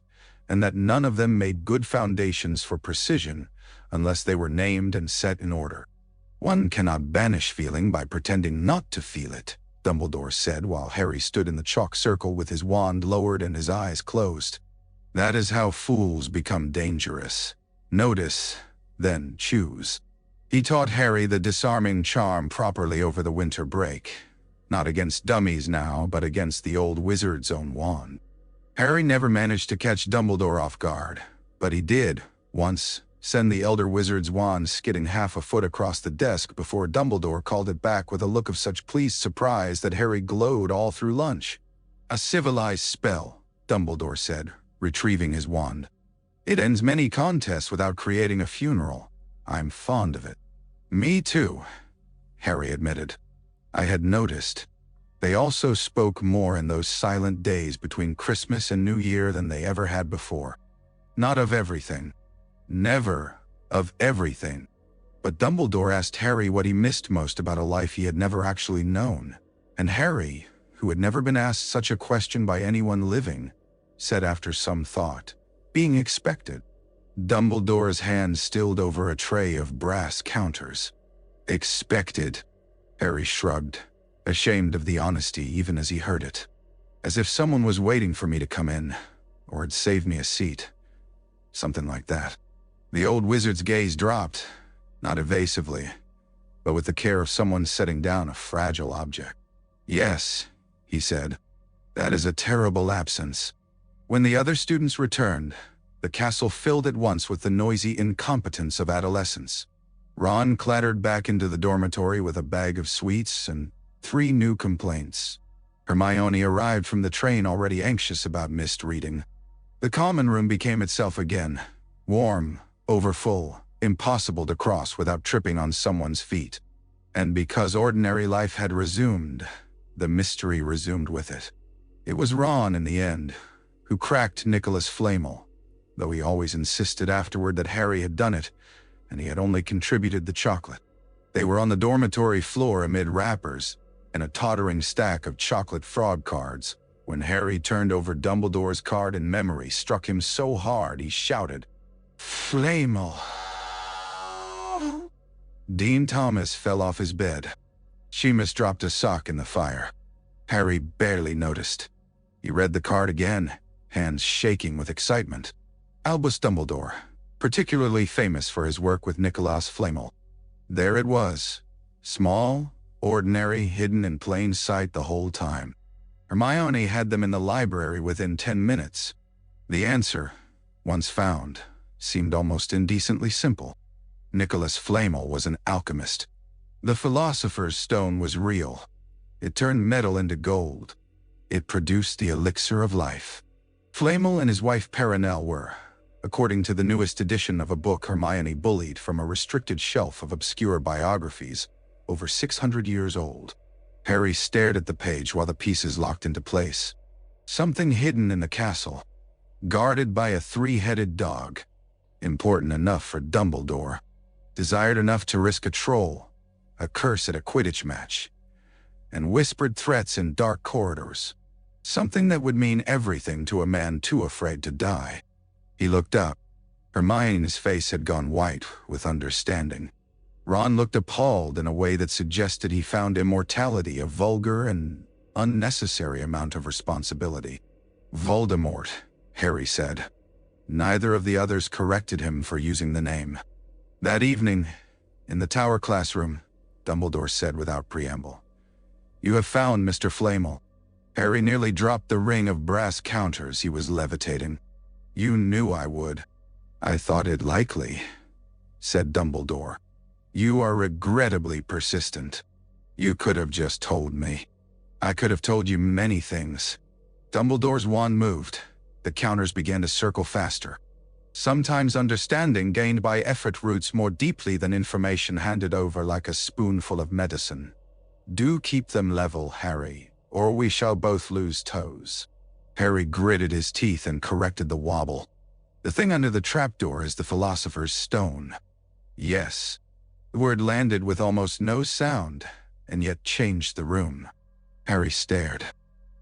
Speaker 1: and that none of them made good foundations for precision unless they were named and set in order. "One cannot banish feeling by pretending not to feel it," Dumbledore said while Harry stood in the chalk circle with his wand lowered and his eyes closed. "That is how fools become dangerous. Notice, then choose." He taught Harry the disarming charm properly over the winter break, not against dummies now, but against the old wizard's own wand. Harry never managed to catch Dumbledore off guard, but he did, once, send the elder wizard's wand skidding half a foot across the desk before Dumbledore called it back with a look of such pleased surprise that Harry glowed all through lunch. A civilized spell, Dumbledore said, retrieving his wand. It ends many contests without creating a funeral. I'm fond of it. Me too, Harry admitted. I had noticed. They also spoke more in those silent days between Christmas and New Year than they ever had before. Not of everything. Never of everything. But Dumbledore asked Harry what he missed most about a life he had never actually known. And Harry, who had never been asked such a question by anyone living, said after some thought, being expected. Dumbledore's hand stilled over a tray of brass counters. Expected, Harry shrugged, ashamed of the honesty even as he heard it. As if someone was waiting for me to come in, or had saved me a seat. Something like that. The old wizard's gaze dropped, not evasively, but with the care of someone setting down a fragile object. Yes, he said, that is a terrible absence. When the other students returned, the castle filled at once with the noisy incompetence of adolescence. Ron clattered back into the dormitory with a bag of sweets and 3 new complaints. Hermione arrived from the train already anxious about missed reading. The common room became itself again, warm, overfull, impossible to cross without tripping on someone's feet. And because ordinary life had resumed, the mystery resumed with it. It was Ron, in the end, who cracked Nicholas Flamel, though he always insisted afterward that Harry had done it, and he had only contributed the chocolate. They were on the dormitory floor amid wrappers and a tottering stack of chocolate frog cards, when Harry turned over Dumbledore's card and memory struck him so hard he shouted, "Flamel!" Dean Thomas fell off his bed. Seamus dropped a sock in the fire. Harry barely noticed. He read the card again, hands shaking with excitement. Albus Dumbledore, particularly famous for his work with Nicolas Flamel. There it was, small, ordinary, hidden in plain sight the whole time. Hermione had them in the library within 10 minutes. The answer, once found, seemed almost indecently simple. Nicolas Flamel was an alchemist. The Philosopher's Stone was real. It turned metal into gold. It produced the elixir of life. Flamel and his wife Perenelle were, according to the newest edition of a book Hermione bullied from a restricted shelf of obscure biographies, over 600 years old. Harry stared at the page while the pieces locked into place. Something hidden in the castle, guarded by a 3-headed dog. Important enough for Dumbledore. Desired enough to risk a troll, a curse at a Quidditch match, and whispered threats in dark corridors. Something that would mean everything to a man too afraid to die. He looked up. Hermione's face had gone white with understanding. Ron looked appalled in a way that suggested he found immortality a vulgar and unnecessary amount of responsibility. Voldemort, Harry said. Neither of the others corrected him for using the name. That evening, in the tower classroom, Dumbledore said without preamble, "You have found Mr. Flamel." Harry nearly dropped the ring of brass counters he was levitating. "You knew I would." "I thought it likely," said Dumbledore. "You are regrettably persistent. You could have just told me." "I could have told you many things." Dumbledore's wand moved. The counters began to circle faster. Sometimes understanding gained by effort roots more deeply than information handed over like a spoonful of medicine. "Do keep them level, Harry, or we shall both lose toes." Harry gritted his teeth and corrected the wobble. "The thing under the trapdoor is the Philosopher's Stone." "Yes." The word landed with almost no sound, and yet changed the room. Harry stared.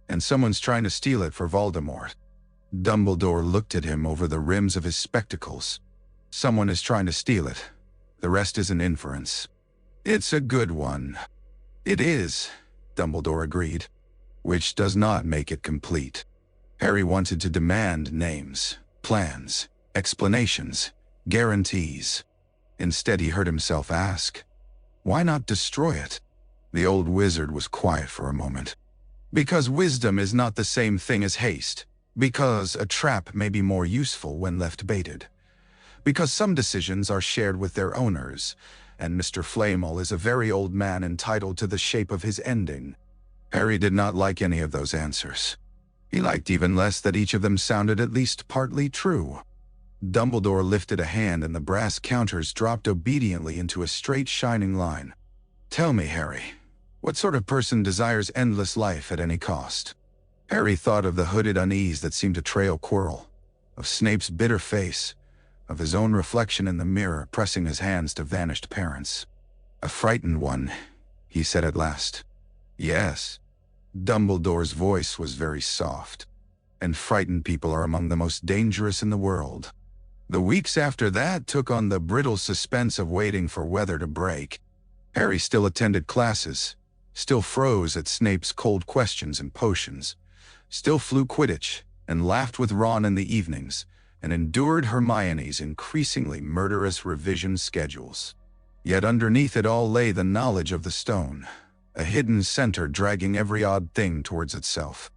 Speaker 1: "And someone's trying to steal it for Voldemort." Dumbledore looked at him over the rims of his spectacles. "Someone is trying to steal it. The rest is an inference." "It's a good one." "It is," Dumbledore agreed. "Which does not make it complete." Harry wanted to demand names, plans, explanations, guarantees. Instead, he heard himself ask, "Why not destroy it?" The old wizard was quiet for a moment. "Because wisdom is not the same thing as haste. Because a trap may be more useful when left baited. Because some decisions are shared with their owners, and Mr. Flamel is a very old man entitled to the shape of his ending." Harry did not like any of those answers. He liked even less that each of them sounded at least partly true. Dumbledore lifted a hand and the brass counters dropped obediently into a straight shining line. "Tell me, Harry, what sort of person desires endless life at any cost?" Harry thought of the hooded unease that seemed to trail Quirrell, of Snape's bitter face, of his own reflection in the mirror pressing his hands to vanished parents. "A frightened one," he said at last. "Yes." Dumbledore's voice was very soft. "And frightened people are among the most dangerous in the world." The weeks after that took on the brittle suspense of waiting for weather to break. Harry still attended classes, still froze at Snape's cold questions and potions, still flew Quidditch and laughed with Ron in the evenings, and endured Hermione's increasingly murderous revision schedules. Yet underneath it all lay the knowledge of the stone, a hidden center dragging every odd thing towards itself.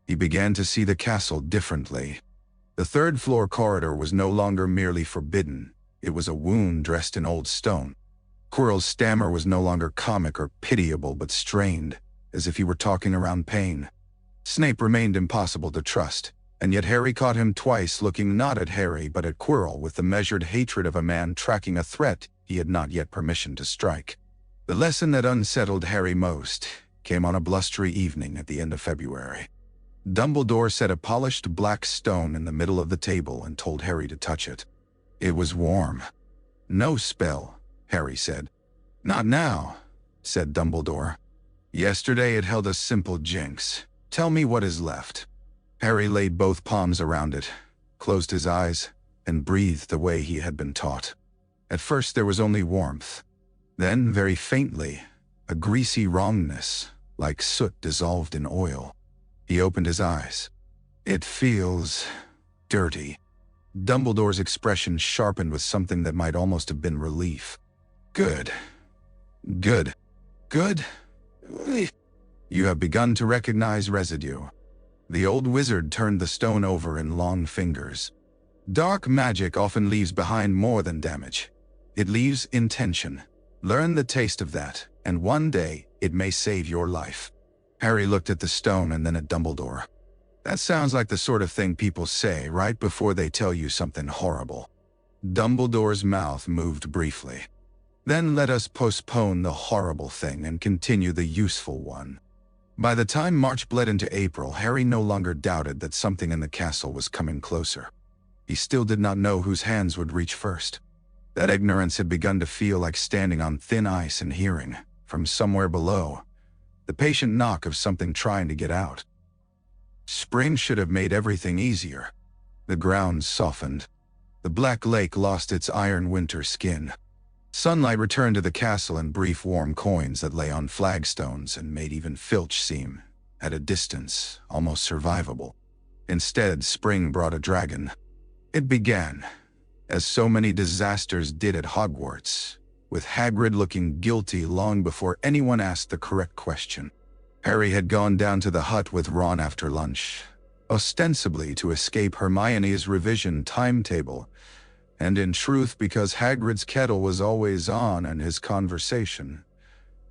Speaker 1: He began to see the castle differently. The third-floor corridor was no longer merely forbidden. It was a wound dressed in old stone. Quirrell's stammer was no longer comic or pitiable but strained, as if he were talking around pain. Snape remained impossible to trust, and yet Harry caught him twice looking not at Harry but at Quirrell with the measured hatred of a man tracking a threat he had not yet permission to strike. The lesson that unsettled Harry most came on a blustery evening at the end of February. Dumbledore set a polished black stone in the middle of the table and told Harry to touch it. It was warm. "No spell," Harry said. "Not now," said Dumbledore. "Yesterday it held a simple jinx. Tell me what is left." Harry laid both palms around it, closed his eyes, and breathed the way he had been taught. At first there was only warmth. Then, very faintly, a greasy wrongness, like soot dissolved in oil. He opened his eyes. "It feels dirty." Dumbledore's expression sharpened with something that might almost have been relief. "Good. Good. Good. You have begun to recognize residue." The old wizard turned the stone over in long fingers. "Dark magic often leaves behind more than damage. It leaves intention. Learn the taste of that, and one day it may save your life." Harry looked at the stone and then at Dumbledore. "That sounds like the sort of thing people say right before they tell you something horrible." Dumbledore's mouth moved briefly. "Then let us postpone the horrible thing and continue the useful one." By the time March bled into April, Harry no longer doubted that something in the castle was coming closer. He still did not know whose hands would reach first. That ignorance had begun to feel like standing on thin ice and hearing, from somewhere below, the patient knock of something trying to get out. Spring should have made everything easier. The ground softened. The black lake lost its iron winter skin. Sunlight returned to the castle in brief warm coins that lay on flagstones and made even Filch seem, at a distance, almost survivable. Instead, spring brought a dragon. It began, as so many disasters did at Hogwarts, with Hagrid looking guilty long before anyone asked the correct question. Harry had gone down to the hut with Ron after lunch, ostensibly to escape Hermione's revision timetable, and in truth because Hagrid's kettle was always on and his conversation,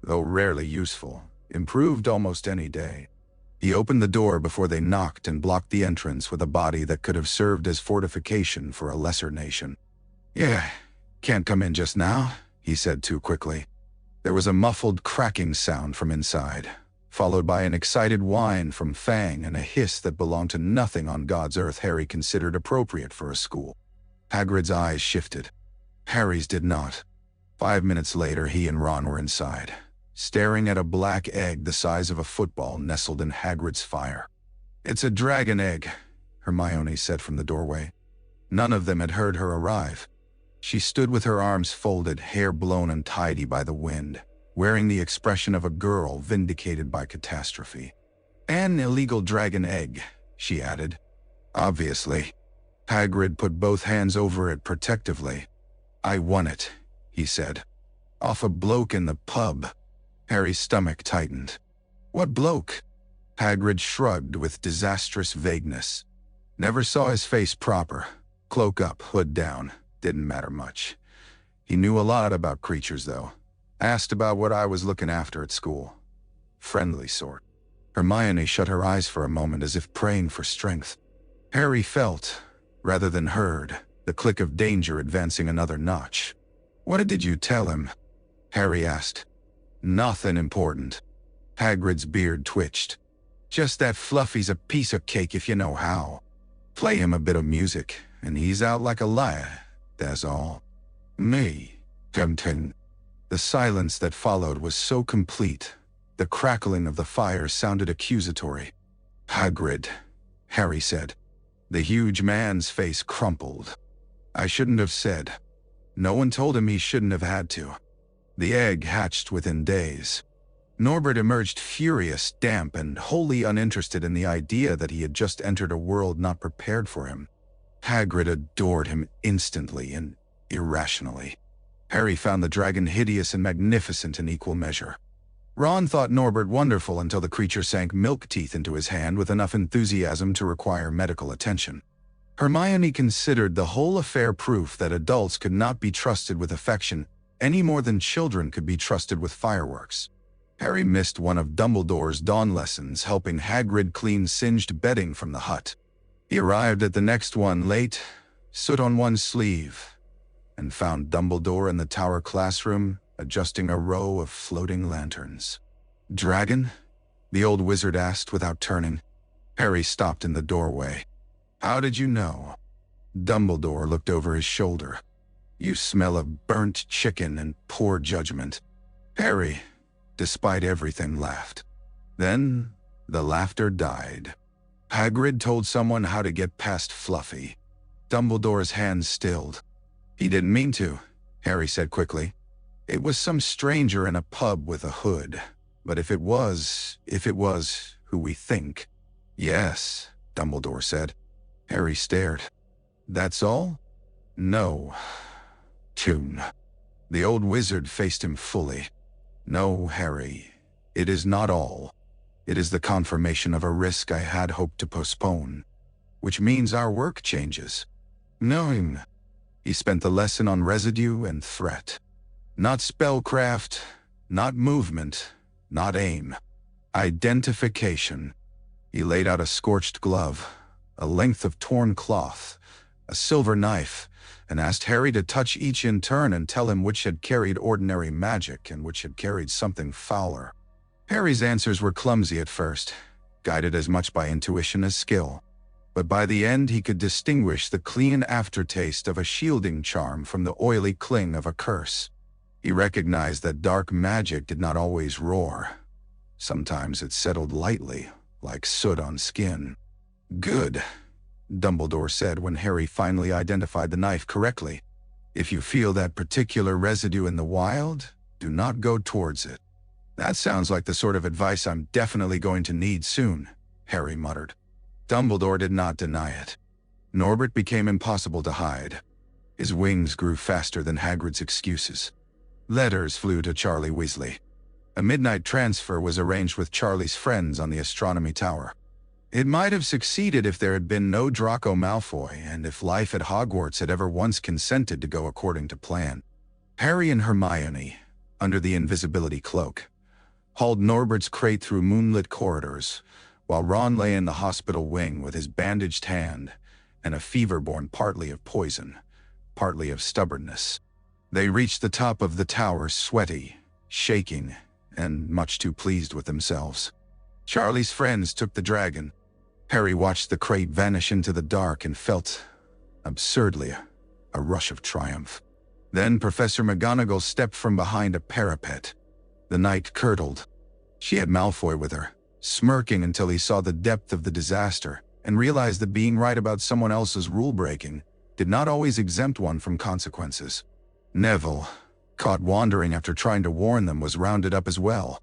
Speaker 1: though rarely useful, improved almost any day. He opened the door before they knocked and blocked the entrance with a body that could have served as fortification for a lesser nation. "Yeah, can't come in just now," he said too quickly. There was a muffled cracking sound from inside, followed by an excited whine from Fang and a hiss that belonged to nothing on God's earth Harry considered appropriate for a school. Hagrid's eyes shifted. Harry's did not. 5 minutes later, he and Ron were inside, staring at a black egg the size of a football nestled in Hagrid's fire. "It's a dragon egg," Hermione said from the doorway. None of them had heard her arrive. She stood with her arms folded, hair blown and tidy by the wind, wearing the expression of a girl vindicated by catastrophe. "An illegal dragon egg," she added. "Obviously." Hagrid put both hands over it protectively. "I won it," he said. "Off a bloke in the pub." Harry's stomach tightened. "What bloke?" Hagrid shrugged with disastrous vagueness. Never saw his face proper. Cloak up, hood down. Didn't matter much. He knew a lot about creatures, though. Asked about what I was looking after at school. Friendly sort. Hermione shut her eyes for a moment as if praying for strength. Harry felt, rather than heard, the click of danger advancing another notch. "What did you tell him?" Harry asked. "Nothing important." Hagrid's beard twitched. "Just that Fluffy's a piece of cake if you know how. Play him a bit of music, and he's out like a liar, that's all." "Me, Tempting." The silence that followed was so complete. The crackling of the fire sounded accusatory. "Hagrid," Harry said. The huge man's face crumpled. "I shouldn't have said. No one told him he shouldn't have had to." The egg hatched within days. Norbert emerged furious, damp, and wholly uninterested in the idea that he had just entered a world not prepared for him. Hagrid adored him instantly and irrationally. Harry found the dragon hideous and magnificent in equal measure. Ron thought Norbert wonderful until the creature sank milk teeth into his hand with enough enthusiasm to require medical attention. Hermione considered the whole affair proof that adults could not be trusted with affection any more than children could be trusted with fireworks. Harry missed one of Dumbledore's dawn lessons helping Hagrid clean singed bedding from the hut. He arrived at the next one late, soot on one sleeve, and found Dumbledore in the tower classroom adjusting a row of floating lanterns. "Dragon?" the old wizard asked without turning. Harry stopped in the doorway. "How did you know?" Dumbledore looked over his shoulder. "You smell of burnt chicken and poor judgment." Harry, despite everything, laughed. Then the laughter died. Hagrid told someone how to get past Fluffy. Dumbledore's hands stilled. "He didn't mean to," Harry said quickly. "It was some stranger in a pub with a hood. But if it was who we think." "Yes," Dumbledore said. Harry stared. "That's all?" "No. Tune." The old wizard faced him fully. "No, Harry. It is not all. It is the confirmation of a risk I had hoped to postpone. Which means our work changes." "Knowing." He spent the lesson on residue and threat. Not spellcraft, not movement, not aim. Identification. He laid out a scorched glove, a length of torn cloth, a silver knife, and asked Harry to touch each in turn and tell him which had carried ordinary magic and which had carried something fouler. Harry's answers were clumsy at first, guided as much by intuition as skill. But by the end he could distinguish the clean aftertaste of a shielding charm from the oily cling of a curse. He recognized that dark magic did not always roar. Sometimes it settled lightly, like soot on skin. "Good," Dumbledore said when Harry finally identified the knife correctly. "If you feel that particular residue in the wild, do not go towards it." "That sounds like the sort of advice I'm definitely going to need soon," Harry muttered. Dumbledore did not deny it. Norbert became impossible to hide. His wings grew faster than Hagrid's excuses. Letters flew to Charlie Weasley. A midnight transfer was arranged with Charlie's friends on the astronomy tower. It might have succeeded if there had been no Draco Malfoy and if life at Hogwarts had ever once consented to go according to plan. Harry and Hermione, under the invisibility cloak, hauled Norbert's crate through moonlit corridors, while Ron lay in the hospital wing with his bandaged hand and a fever born partly of poison, partly of stubbornness. They reached the top of the tower sweaty, shaking, and much too pleased with themselves. Charlie's friends took the dragon. Harry watched the crate vanish into the dark and felt, absurdly, a rush of triumph. Then Professor McGonagall stepped from behind a parapet. The knight curdled. She had Malfoy with her, smirking until he saw the depth of the disaster and realized that being right about someone else's rule-breaking did not always exempt one from consequences. Neville, caught wandering after trying to warn them, was rounded up as well.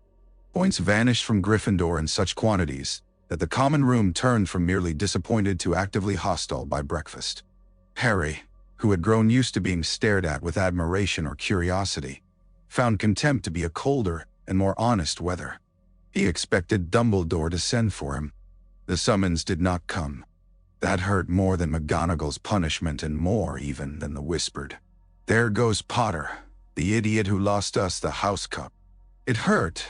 Speaker 1: Points vanished from Gryffindor in such quantities that the common room turned from merely disappointed to actively hostile by breakfast. Harry, who had grown used to being stared at with admiration or curiosity, found contempt to be a colder and more honest weather. He expected Dumbledore to send for him. The summons did not come. That hurt more than McGonagall's punishment and more even than the whispered, "There goes Potter, the idiot who lost us the house cup." It hurt,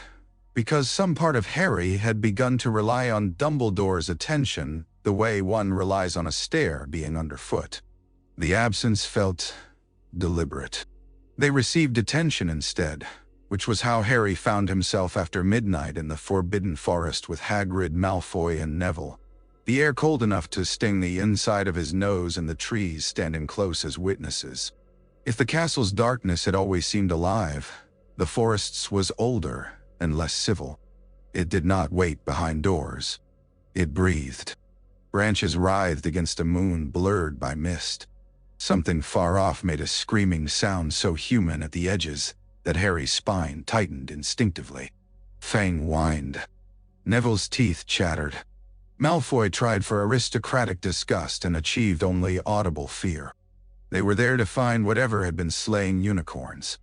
Speaker 1: because some part of Harry had begun to rely on Dumbledore's attention the way one relies on a stair being underfoot. The absence felt deliberate. They received attention instead, which was how Harry found himself after midnight in the Forbidden Forest with Hagrid, Malfoy, and Neville. The air cold enough to sting the inside of his nose and the trees standing close as witnesses. If the castle's darkness had always seemed alive, the forest's was older and less civil. It did not wait behind doors. It breathed. Branches writhed against a moon blurred by mist. Something far off made a screaming sound so human at the edges that Harry's spine tightened instinctively. Fang whined. Neville's teeth chattered. Malfoy tried for aristocratic disgust and achieved only audible fear. They were there to find whatever had been slaying unicorns.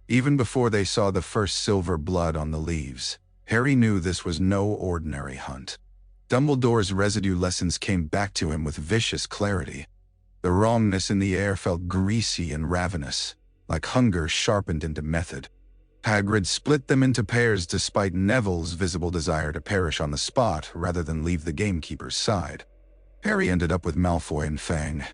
Speaker 1: Even before they saw the first silver blood on the leaves, Harry knew this was no ordinary hunt. Dumbledore's residue lessons came back to him with vicious clarity. The wrongness in the air felt greasy and ravenous, like hunger sharpened into method. Hagrid split them into pairs despite Neville's visible desire to perish on the spot rather than leave the gamekeeper's side. Harry ended up with Malfoy and Fang.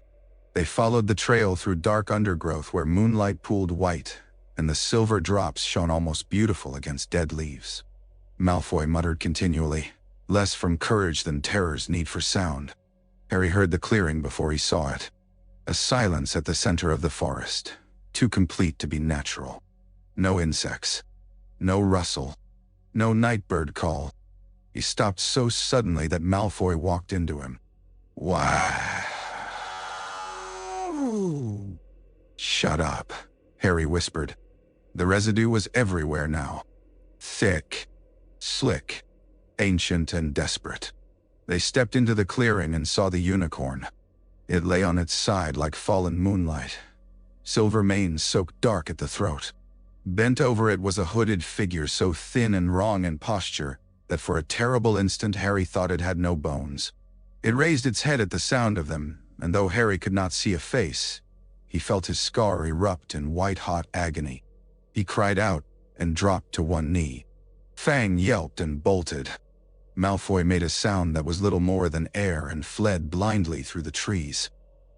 Speaker 1: They followed the trail through dark undergrowth where moonlight pooled white, and the silver drops shone almost beautiful against dead leaves. Malfoy muttered continually, less from courage than terror's need for sound. Harry heard the clearing before he saw it. A silence at the center of the forest, too complete to be natural. No insects. No rustle. No nightbird call. He stopped so suddenly that Malfoy walked into him. "Wow." "Shut up," Harry whispered. The residue was everywhere now. Thick, slick, ancient and desperate. They stepped into the clearing and saw the unicorn. It lay on its side like fallen moonlight. Silver mane soaked dark at the throat. Bent over it was a hooded figure so thin and wrong in posture that for a terrible instant Harry thought it had no bones. It raised its head at the sound of them, and though Harry could not see a face, he felt his scar erupt in white-hot agony. He cried out and dropped to one knee. Fang yelped and bolted. Malfoy made a sound that was little more than air and fled blindly through the trees.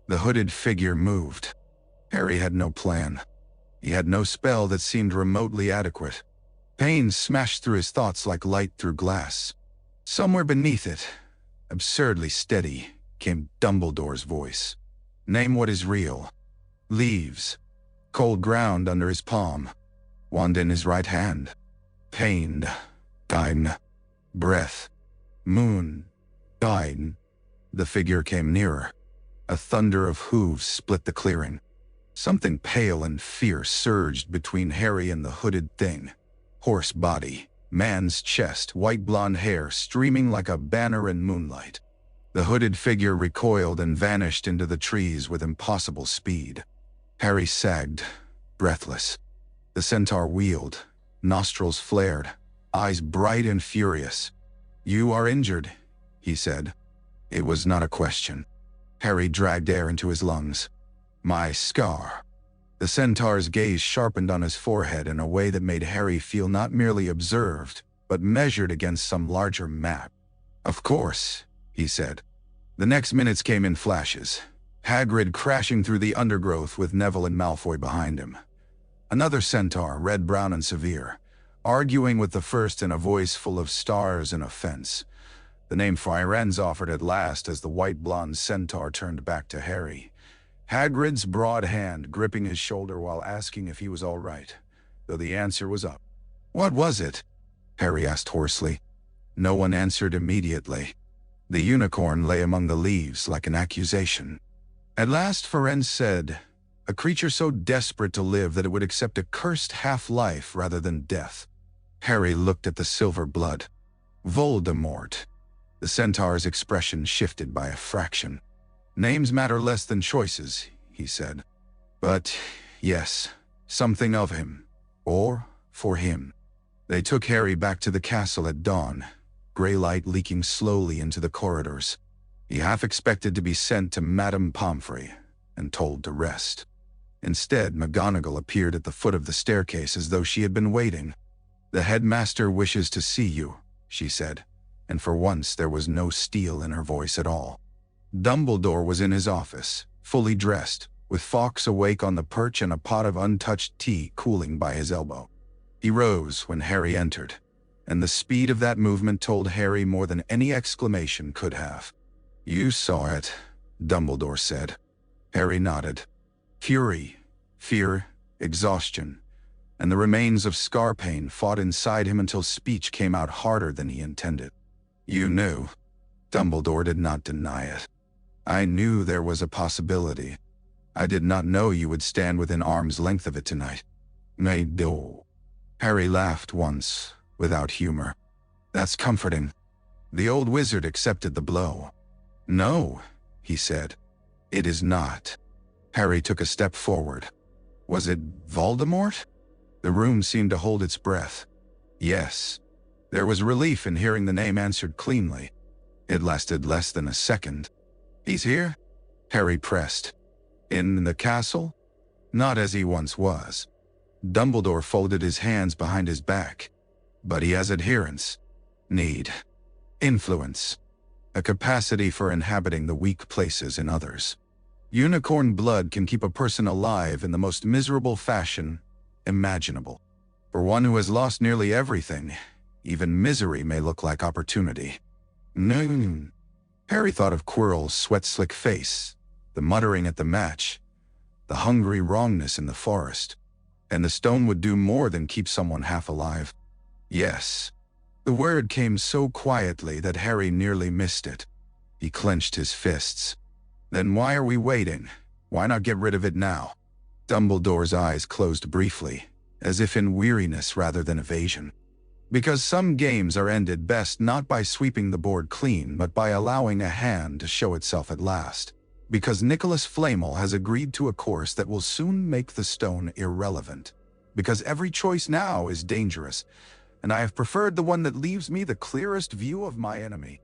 Speaker 1: The hooded figure moved. Harry had no plan. He had no spell that seemed remotely adequate. Pain smashed through his thoughts like light through glass. Somewhere beneath it, absurdly steady, came Dumbledore's voice. "Name what is real." Leaves. Cold ground under his palm. Wand in his right hand. Pained. Dine. Breath. Moon. Dine. The figure came nearer. A thunder of hooves split the clearing. Something pale and fierce surged between Harry and the hooded thing. Horse body, man's chest, white blonde hair streaming like a banner in moonlight. The hooded figure recoiled and vanished into the trees with impossible speed. Harry sagged, breathless. The centaur wheeled, nostrils flared, eyes bright and furious. "You are injured," he said. It was not a question. Harry dragged air into his lungs. "My scar." The centaur's gaze sharpened on his forehead in a way that made Harry feel not merely observed, but measured against some larger map. "Of course," he said. The next minutes came in flashes. Hagrid crashing through the undergrowth with Neville and Malfoy behind him. Another centaur, red, brown, and severe, arguing with the first in a voice full of stars and offense. The name Firenze offered at last as the white-blonde centaur turned back to Harry. Hagrid's broad hand gripping his shoulder while asking if he was all right, though the answer was up. "What was it?" Harry asked hoarsely. No one answered immediately. The unicorn lay among the leaves like an accusation. At last Firenze said, "A creature so desperate to live that it would accept a cursed half-life rather than death." Harry looked at the silver blood. Voldemort. The centaur's expression shifted by a fraction. "Names matter less than choices," he said. "But, yes, something of him. Or for him." They took Harry back to the castle at dawn, gray light leaking slowly into the corridors. He half expected to be sent to Madame Pomfrey and told to rest. Instead, McGonagall appeared at the foot of the staircase as though she had been waiting. "The headmaster wishes to see you," she said, and for once there was no steel in her voice at all. Dumbledore was in his office, fully dressed, with Fawkes awake on the perch and a pot of untouched tea cooling by his elbow. He rose when Harry entered, and the speed of that movement told Harry more than any exclamation could have. "You saw it," Dumbledore said. Harry nodded. Fury, fear, exhaustion, and the remains of scar pain fought inside him until speech came out harder than he intended. "You knew." Dumbledore did not deny it. "I knew there was a possibility. I did not know you would stand within arm's length of it tonight." "May do." Harry laughed once, without humor. "That's comforting." The old wizard accepted the blow. "No," he said. "It is not." Harry took a step forward. "Was it Voldemort?" The room seemed to hold its breath. "Yes." There was relief in hearing the name answered cleanly. It lasted less than a second. "He's here?" Harry pressed. "In the castle?" "Not as he once was." Dumbledore folded his hands behind his back. "But he has adherents. Need. Influence. A capacity for inhabiting the weak places in others. Unicorn blood can keep a person alive in the most miserable fashion imaginable. For one who has lost nearly everything, even misery may look like opportunity." "No." Harry thought of Quirrell's sweat-slick face, the muttering at the match, the hungry wrongness in the forest. And the stone would do more than keep someone half alive. "Yes." The word came so quietly that Harry nearly missed it. He clenched his fists. "Then why are we waiting? Why not get rid of it now?" Dumbledore's eyes closed briefly, as if in weariness rather than evasion. "Because some games are ended best not by sweeping the board clean but by allowing a hand to show itself at last. Because Nicholas Flamel has agreed to a course that will soon make the stone irrelevant. Because every choice now is dangerous, and I have preferred the one that leaves me the clearest view of my enemy."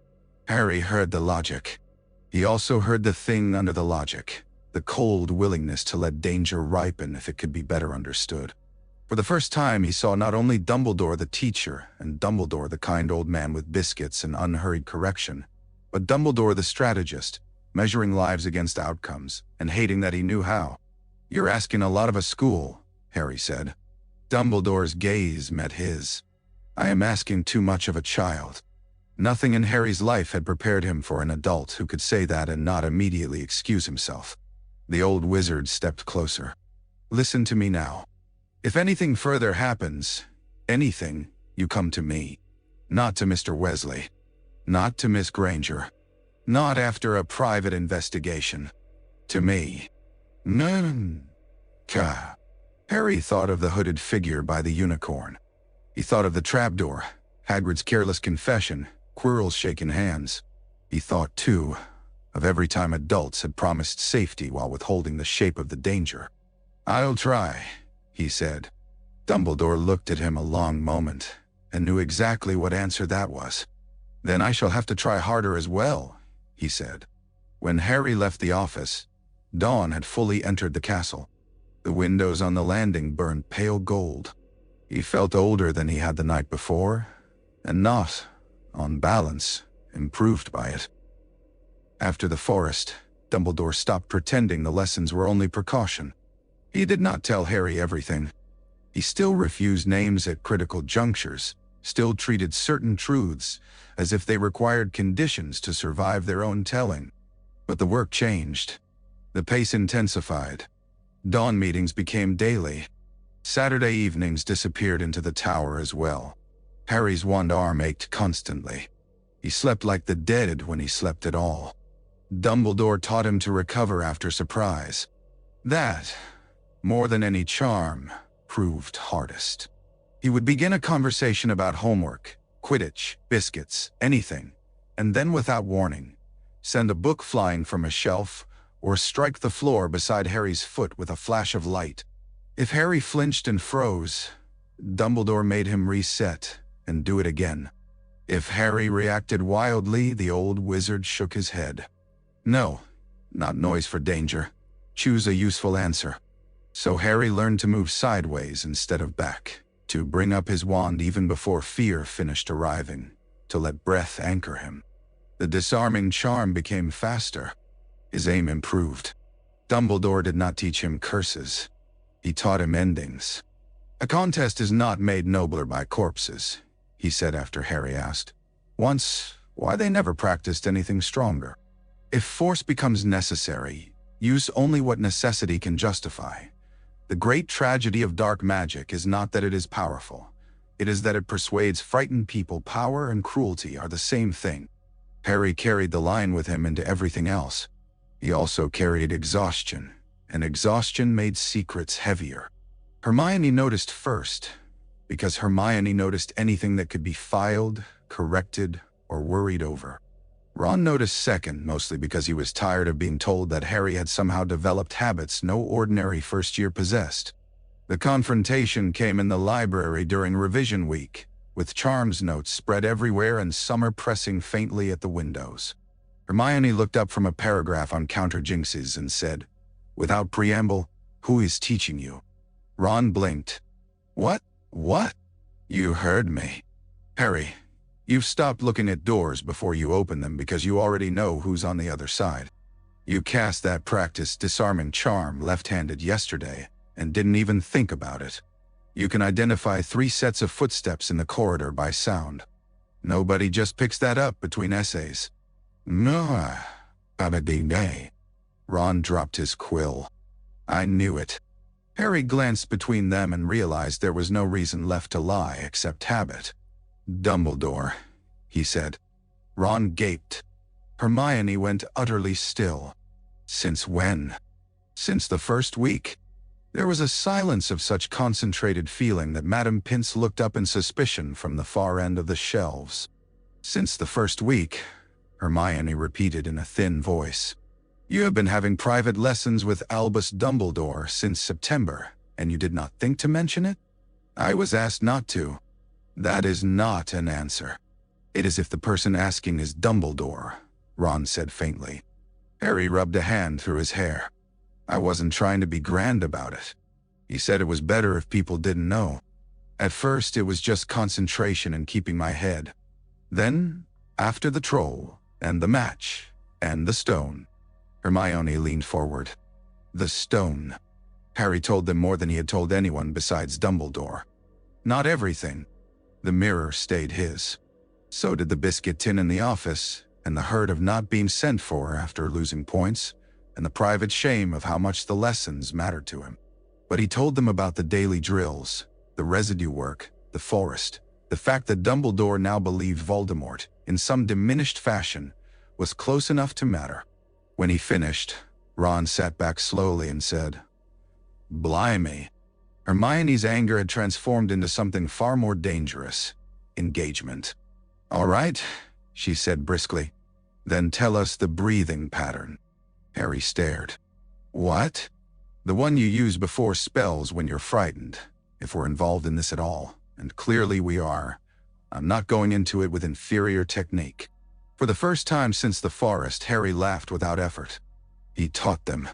Speaker 1: Harry heard the logic. He also heard the thing under the logic, the cold willingness to let danger ripen if it could be better understood. For the first time he saw not only Dumbledore the teacher and Dumbledore the kind old man with biscuits and unhurried correction, but Dumbledore the strategist, measuring lives against outcomes, and hating that he knew how. "You're asking a lot of a school," Harry said. Dumbledore's gaze met his. "I am asking too much of a child." Nothing in Harry's life had prepared him for an adult who could say that and not immediately excuse himself. The old wizard stepped closer. "Listen to me now. If anything further happens, anything, you come to me. Not to Mr. Weasley. Not to Miss Granger. Not after a private investigation. To me." "None." "Ka." Harry thought of the hooded figure by the unicorn. He thought of the trapdoor, Hagrid's careless confession, Quirrell's shaken hands. He thought, too, of every time adults had promised safety while withholding the shape of the danger. "I'll try," he said. Dumbledore looked at him a long moment, and knew exactly what answer that was. "Then I shall have to try harder as well," he said. When Harry left the office, dawn had fully entered the castle. The windows on the landing burned pale gold. He felt older than he had the night before, and not, on balance, improved by it. After the forest, Dumbledore stopped pretending the lessons were only precaution. He did not tell Harry everything. He still refused names at critical junctures, still treated certain truths as if they required conditions to survive their own telling. But the work changed. The pace intensified. Dawn meetings became daily. Saturday evenings disappeared into the tower as well. Harry's one arm ached constantly. He slept like the dead when he slept at all. Dumbledore taught him to recover after surprise. That, more than any charm, proved hardest. He would begin a conversation about homework, Quidditch, biscuits, anything, and then without warning, send a book flying from a shelf or strike the floor beside Harry's foot with a flash of light. If Harry flinched and froze, Dumbledore made him reset and do it again. If Harry reacted wildly, the old wizard shook his head. No, not noise for danger. Choose a useful answer. So Harry learned to move sideways instead of back, to bring up his wand even before fear finished arriving, to let breath anchor him. The disarming charm became faster. His aim improved. Dumbledore did not teach him curses. He taught him endings. "A contest is not made nobler by corpses," he said after Harry asked once why they never practiced anything stronger. "If force becomes necessary, use only what necessity can justify. The great tragedy of dark magic is not that it is powerful. It is that it persuades frightened people power and cruelty are the same thing." Harry carried the line with him into everything else. He also carried exhaustion, and exhaustion made secrets heavier. Hermione noticed first, because Hermione noticed anything that could be filed, corrected, or worried over. Ron noticed second, mostly because he was tired of being told that Harry had somehow developed habits no ordinary first-year possessed. The confrontation came in the library during revision week, with charms notes spread everywhere and Summer pressing faintly at the windows. Hermione looked up from a paragraph on counter-jinxes and said, without preamble, "Who is teaching you?" Ron blinked. What? You heard me. Harry, you've stopped looking at doors before you open them because you already know who's on the other side. You cast that practice disarming charm left-handed yesterday and didn't even think about it. You can identify 3 sets of footsteps in the corridor by sound. Nobody just picks that up between essays. No, day. Ron dropped his quill. I knew it. Harry glanced between them and realized there was no reason left to lie except habit. Dumbledore, he said. Ron gaped. Hermione went utterly still. Since when? Since the first week. There was a silence of such concentrated feeling that Madame Pince looked up in suspicion from the far end of the shelves. Since the first week, Hermione repeated in a thin voice. You have been having private lessons with Albus Dumbledore since September, and you did not think to mention it? I was asked not to. That is not an answer. It is if the person asking is Dumbledore, Ron said faintly. Harry rubbed a hand through his hair. I wasn't trying to be grand about it. He said it was better if people didn't know. At first it was just concentration and keeping my head. Then, after the troll, and the match, and the stone. Hermione leaned forward. The stone. Harry told them more than he had told anyone besides Dumbledore. Not everything. The mirror stayed his. So did the biscuit tin in the office, and the hurt of not being sent for after losing points, and the private shame of how much the lessons mattered to him. But he told them about the daily drills, the residue work, the forest, the fact that Dumbledore now believed Voldemort, in some diminished fashion, was close enough to matter. When he finished, Ron sat back slowly and said, Blimey. Hermione's anger had transformed into something far more dangerous. Engagement. All right, she said briskly. Then tell us the breathing pattern. Harry stared. What? The one you use before spells when you're frightened, if we're involved in this at all, and clearly we are. I'm not going into it with inferior technique. For the first time since the forest, Harry laughed without effort. He taught them.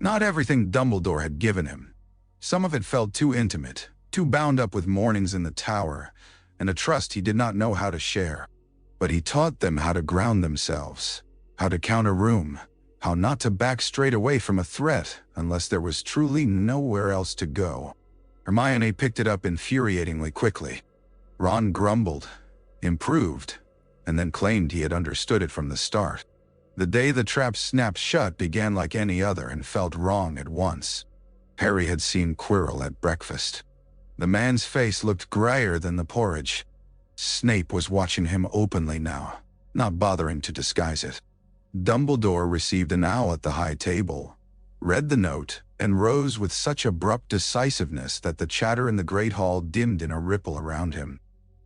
Speaker 1: Not everything Dumbledore had given him. Some of it felt too intimate, too bound up with mornings in the tower, and a trust he did not know how to share. But he taught them how to ground themselves, how to count a room, how not to back straight away from a threat unless there was truly nowhere else to go. Hermione picked it up infuriatingly quickly. Ron grumbled, improved, and then claimed he had understood it from the start. The day the trap snapped shut began like any other and felt wrong at once. Harry had seen Quirrell at breakfast. The man's face looked grayer than the porridge. Snape was watching him openly now, not bothering to disguise it. Dumbledore received an owl at the high table, read the note, and rose with such abrupt decisiveness that the chatter in the great hall dimmed in a ripple around him.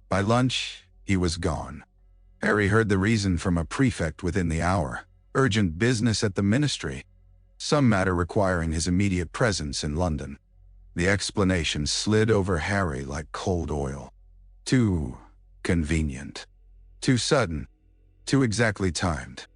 Speaker 1: By lunch, he was gone. Harry heard the reason from a prefect within the hour. Urgent business at the ministry. Some matter requiring his immediate presence in London. The explanation slid over Harry like cold oil. Too convenient. Too sudden. Too exactly timed.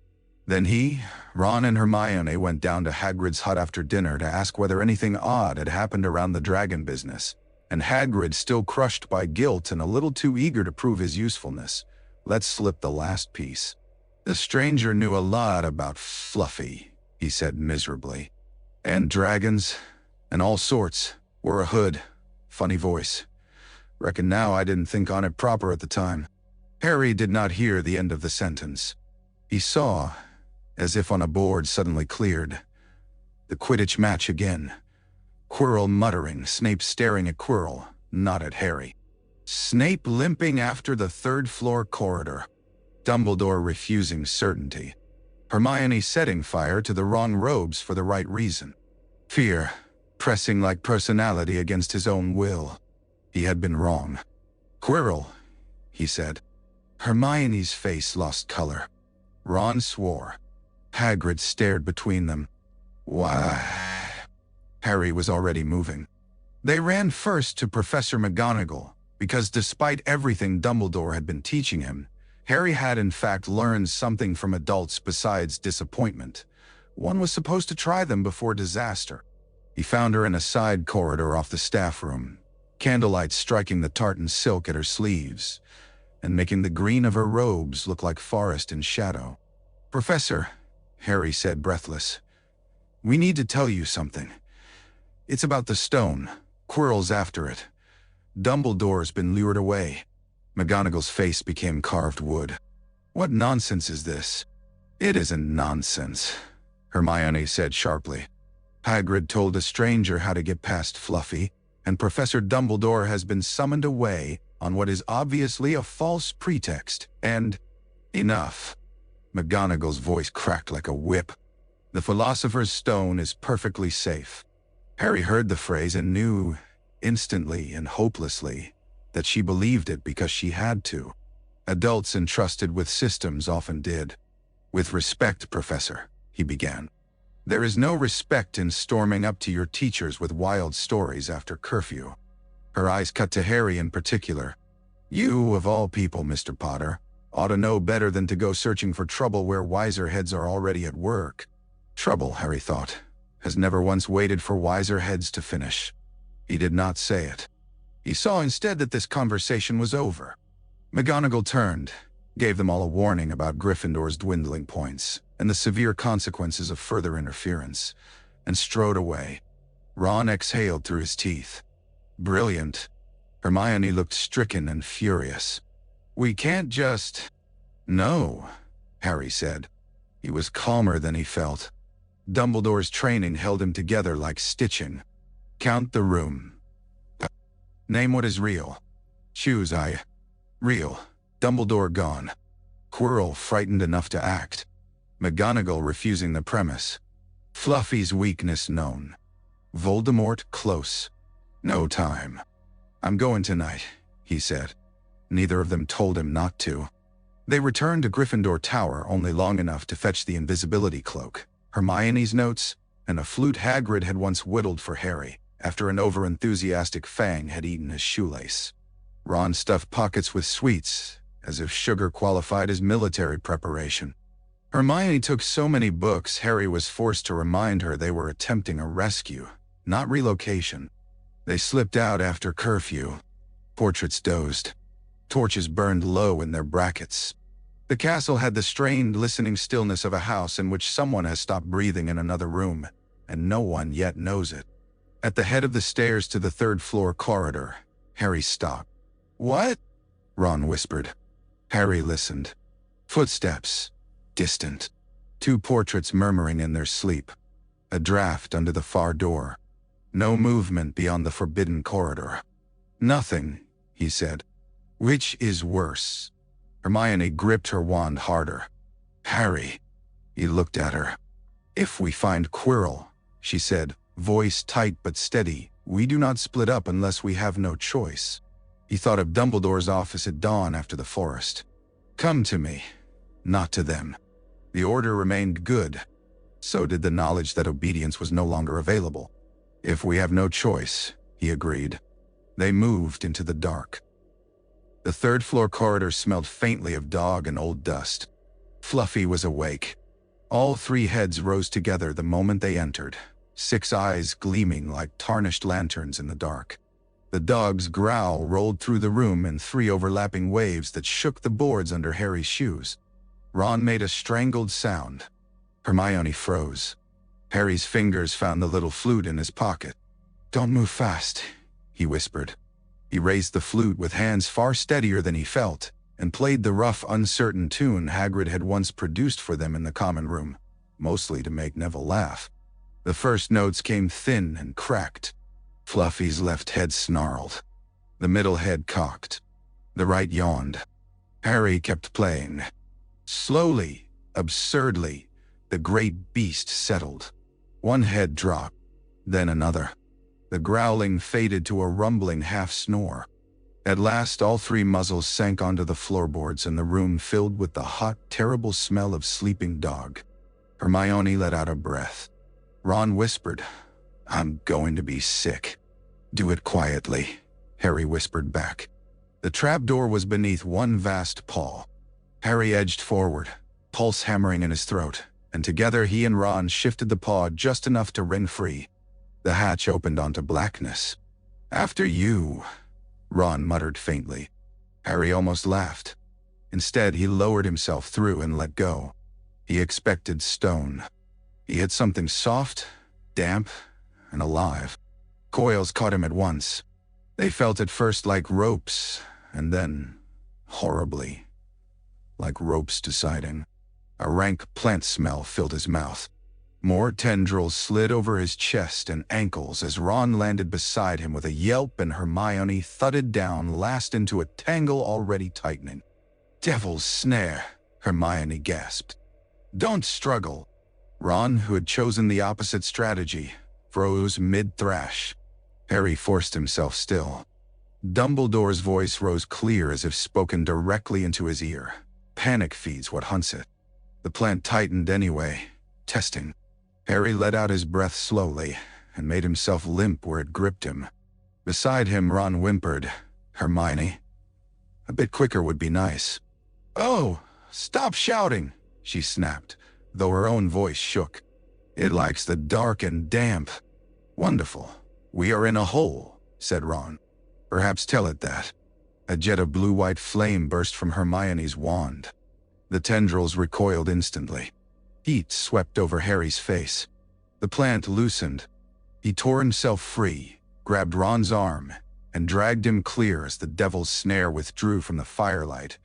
Speaker 1: Then he, Ron, and Hermione went down to Hagrid's hut after dinner to ask whether anything odd had happened around the dragon business, and Hagrid, still crushed by guilt and a little too eager to prove his usefulness, let slip the last piece. The stranger knew a lot about Fluffy, he said miserably. And dragons, and all sorts, wore a hood. Funny voice. Reckon now I didn't think on it proper at the time. Harry did not hear the end of the sentence. He saw, as if on a board suddenly cleared, the Quidditch match again. Quirrell muttering, Snape staring at Quirrell, not at Harry. Snape limping after the third-floor corridor. Dumbledore refusing certainty. Hermione setting fire to the wrong robes for the right reason. Fear, pressing like personality against his own will. He had been wrong. Quirrell, he said. Hermione's face lost color. Ron swore. Hagrid stared between them. Why? Harry was already moving. They ran first to Professor McGonagall, because despite everything Dumbledore had been teaching him, Harry had in fact learned something from adults besides disappointment. One was supposed to try them before disaster. He found her in a side corridor off the staff room, candlelight striking the tartan silk at her sleeves, and making the green of her robes look like forest in shadow. Professor, Harry said breathless, we need to tell you something. It's about the stone. Quirrell's after it. Dumbledore's been lured away. McGonagall's face became carved wood. What nonsense is this? It isn't nonsense, Hermione said sharply. Hagrid told a stranger how to get past Fluffy, and Professor Dumbledore has been summoned away on what is obviously a false pretext, and… Enough. McGonagall's voice cracked like a whip. The Philosopher's Stone is perfectly safe. Harry heard the phrase and knew, instantly and hopelessly, that she believed it because she had to. Adults entrusted with systems often did. With respect, Professor, he began. There is no respect in storming up to your teachers with wild stories after curfew. Her eyes cut to Harry in particular. You, of all people, Mr. Potter, ought to know better than to go searching for trouble where wiser heads are already at work. Trouble, Harry thought, has never once waited for wiser heads to finish. He did not say it. He saw instead that this conversation was over. McGonagall turned, gave them all a warning about Gryffindor's dwindling points and the severe consequences of further interference, and strode away. Ron exhaled through his teeth. Brilliant. Hermione looked stricken and furious. We can't just… No, Harry said. He was calmer than he felt. Dumbledore's training held him together like stitching. Count the room. Name what is real. Choose Real. Dumbledore gone. Quirrell frightened enough to act. McGonagall refusing the premise. Fluffy's weakness known. Voldemort close. No time. I'm going tonight, he said. Neither of them told him not to. They returned to Gryffindor Tower only long enough to fetch the invisibility cloak, Hermione's notes, and a flute Hagrid had once whittled for Harry after an overenthusiastic Fang had eaten his shoelace. Ron stuffed pockets with sweets, as if sugar qualified as military preparation. Hermione took so many books Harry was forced to remind her they were attempting a rescue, not relocation. They slipped out after curfew. Portraits dozed. Torches burned low in their brackets. The castle had the strained, listening stillness of a house in which someone has stopped breathing in another room, and no one yet knows it. At the head of the stairs to the third-floor corridor, Harry stopped. What? Ron whispered. Harry listened. Footsteps. Distant. Two portraits murmuring in their sleep. A draft under the far door. No movement beyond the forbidden corridor. Nothing, he said. Which is worse? Hermione gripped her wand harder. Harry. He looked at her. If we find Quirrell, she said, voice tight but steady, we do not split up unless we have no choice. He thought of Dumbledore's office at dawn after the forest. Come to me, not to them. The order remained good. So did the knowledge that obedience was no longer available. If we have no choice, he agreed. They moved into the dark. The third-floor corridor smelled faintly of dog and old dust. Fluffy was awake. All three heads rose together the moment they entered, 6 eyes gleaming like tarnished lanterns in the dark. The dog's growl rolled through the room in 3 overlapping waves that shook the boards under Harry's shoes. Ron made a strangled sound. Hermione froze. Harry's fingers found the little flute in his pocket. "Don't move fast," he whispered. He raised the flute with hands far steadier than he felt, and played the rough, uncertain tune Hagrid had once produced for them in the common room, mostly to make Neville laugh. The first notes came thin and cracked. Fluffy's left head snarled. The middle head cocked. The right yawned. Harry kept playing. Slowly, absurdly, the great beast settled. One head dropped, then another. The growling faded to a rumbling half-snore. At last, all 3 muzzles sank onto the floorboards and the room filled with the hot, terrible smell of sleeping dog. Hermione let out a breath. Ron whispered, "I'm going to be sick." "Do it quietly," Harry whispered back. The trapdoor was beneath one vast paw. Harry edged forward, pulse hammering in his throat, and together he and Ron shifted the paw just enough to wring free. The hatch opened onto blackness. "After you," Ron muttered faintly. Harry almost laughed. Instead, he lowered himself through and let go. He expected stone. He hit something soft, damp, and alive. Coils caught him at once. They felt at first like ropes, and then, horribly, like ropes deciding. A rank plant smell filled his mouth. More tendrils slid over his chest and ankles as Ron landed beside him with a yelp and Hermione thudded down, last into a tangle already tightening. "Devil's snare," Hermione gasped. "Don't struggle." Ron, who had chosen the opposite strategy, froze mid-thrash. Harry forced himself still. Dumbledore's voice rose clear as if spoken directly into his ear. "Panic feeds what hunts it." The plant tightened anyway, testing. Harry let out his breath slowly and made himself limp where it gripped him. Beside him, Ron whimpered, "Hermione, a bit quicker would be nice." "Oh, stop shouting," she snapped, though her own voice shook. "It likes the dark and damp." "Wonderful. We are in a hole," said Ron. "Perhaps tell it that." A jet of blue-white flame burst from Hermione's wand. The tendrils recoiled instantly. Heat swept over Harry's face. The plant loosened. He tore himself free, grabbed Ron's arm, and dragged him clear as the devil's snare withdrew from the firelight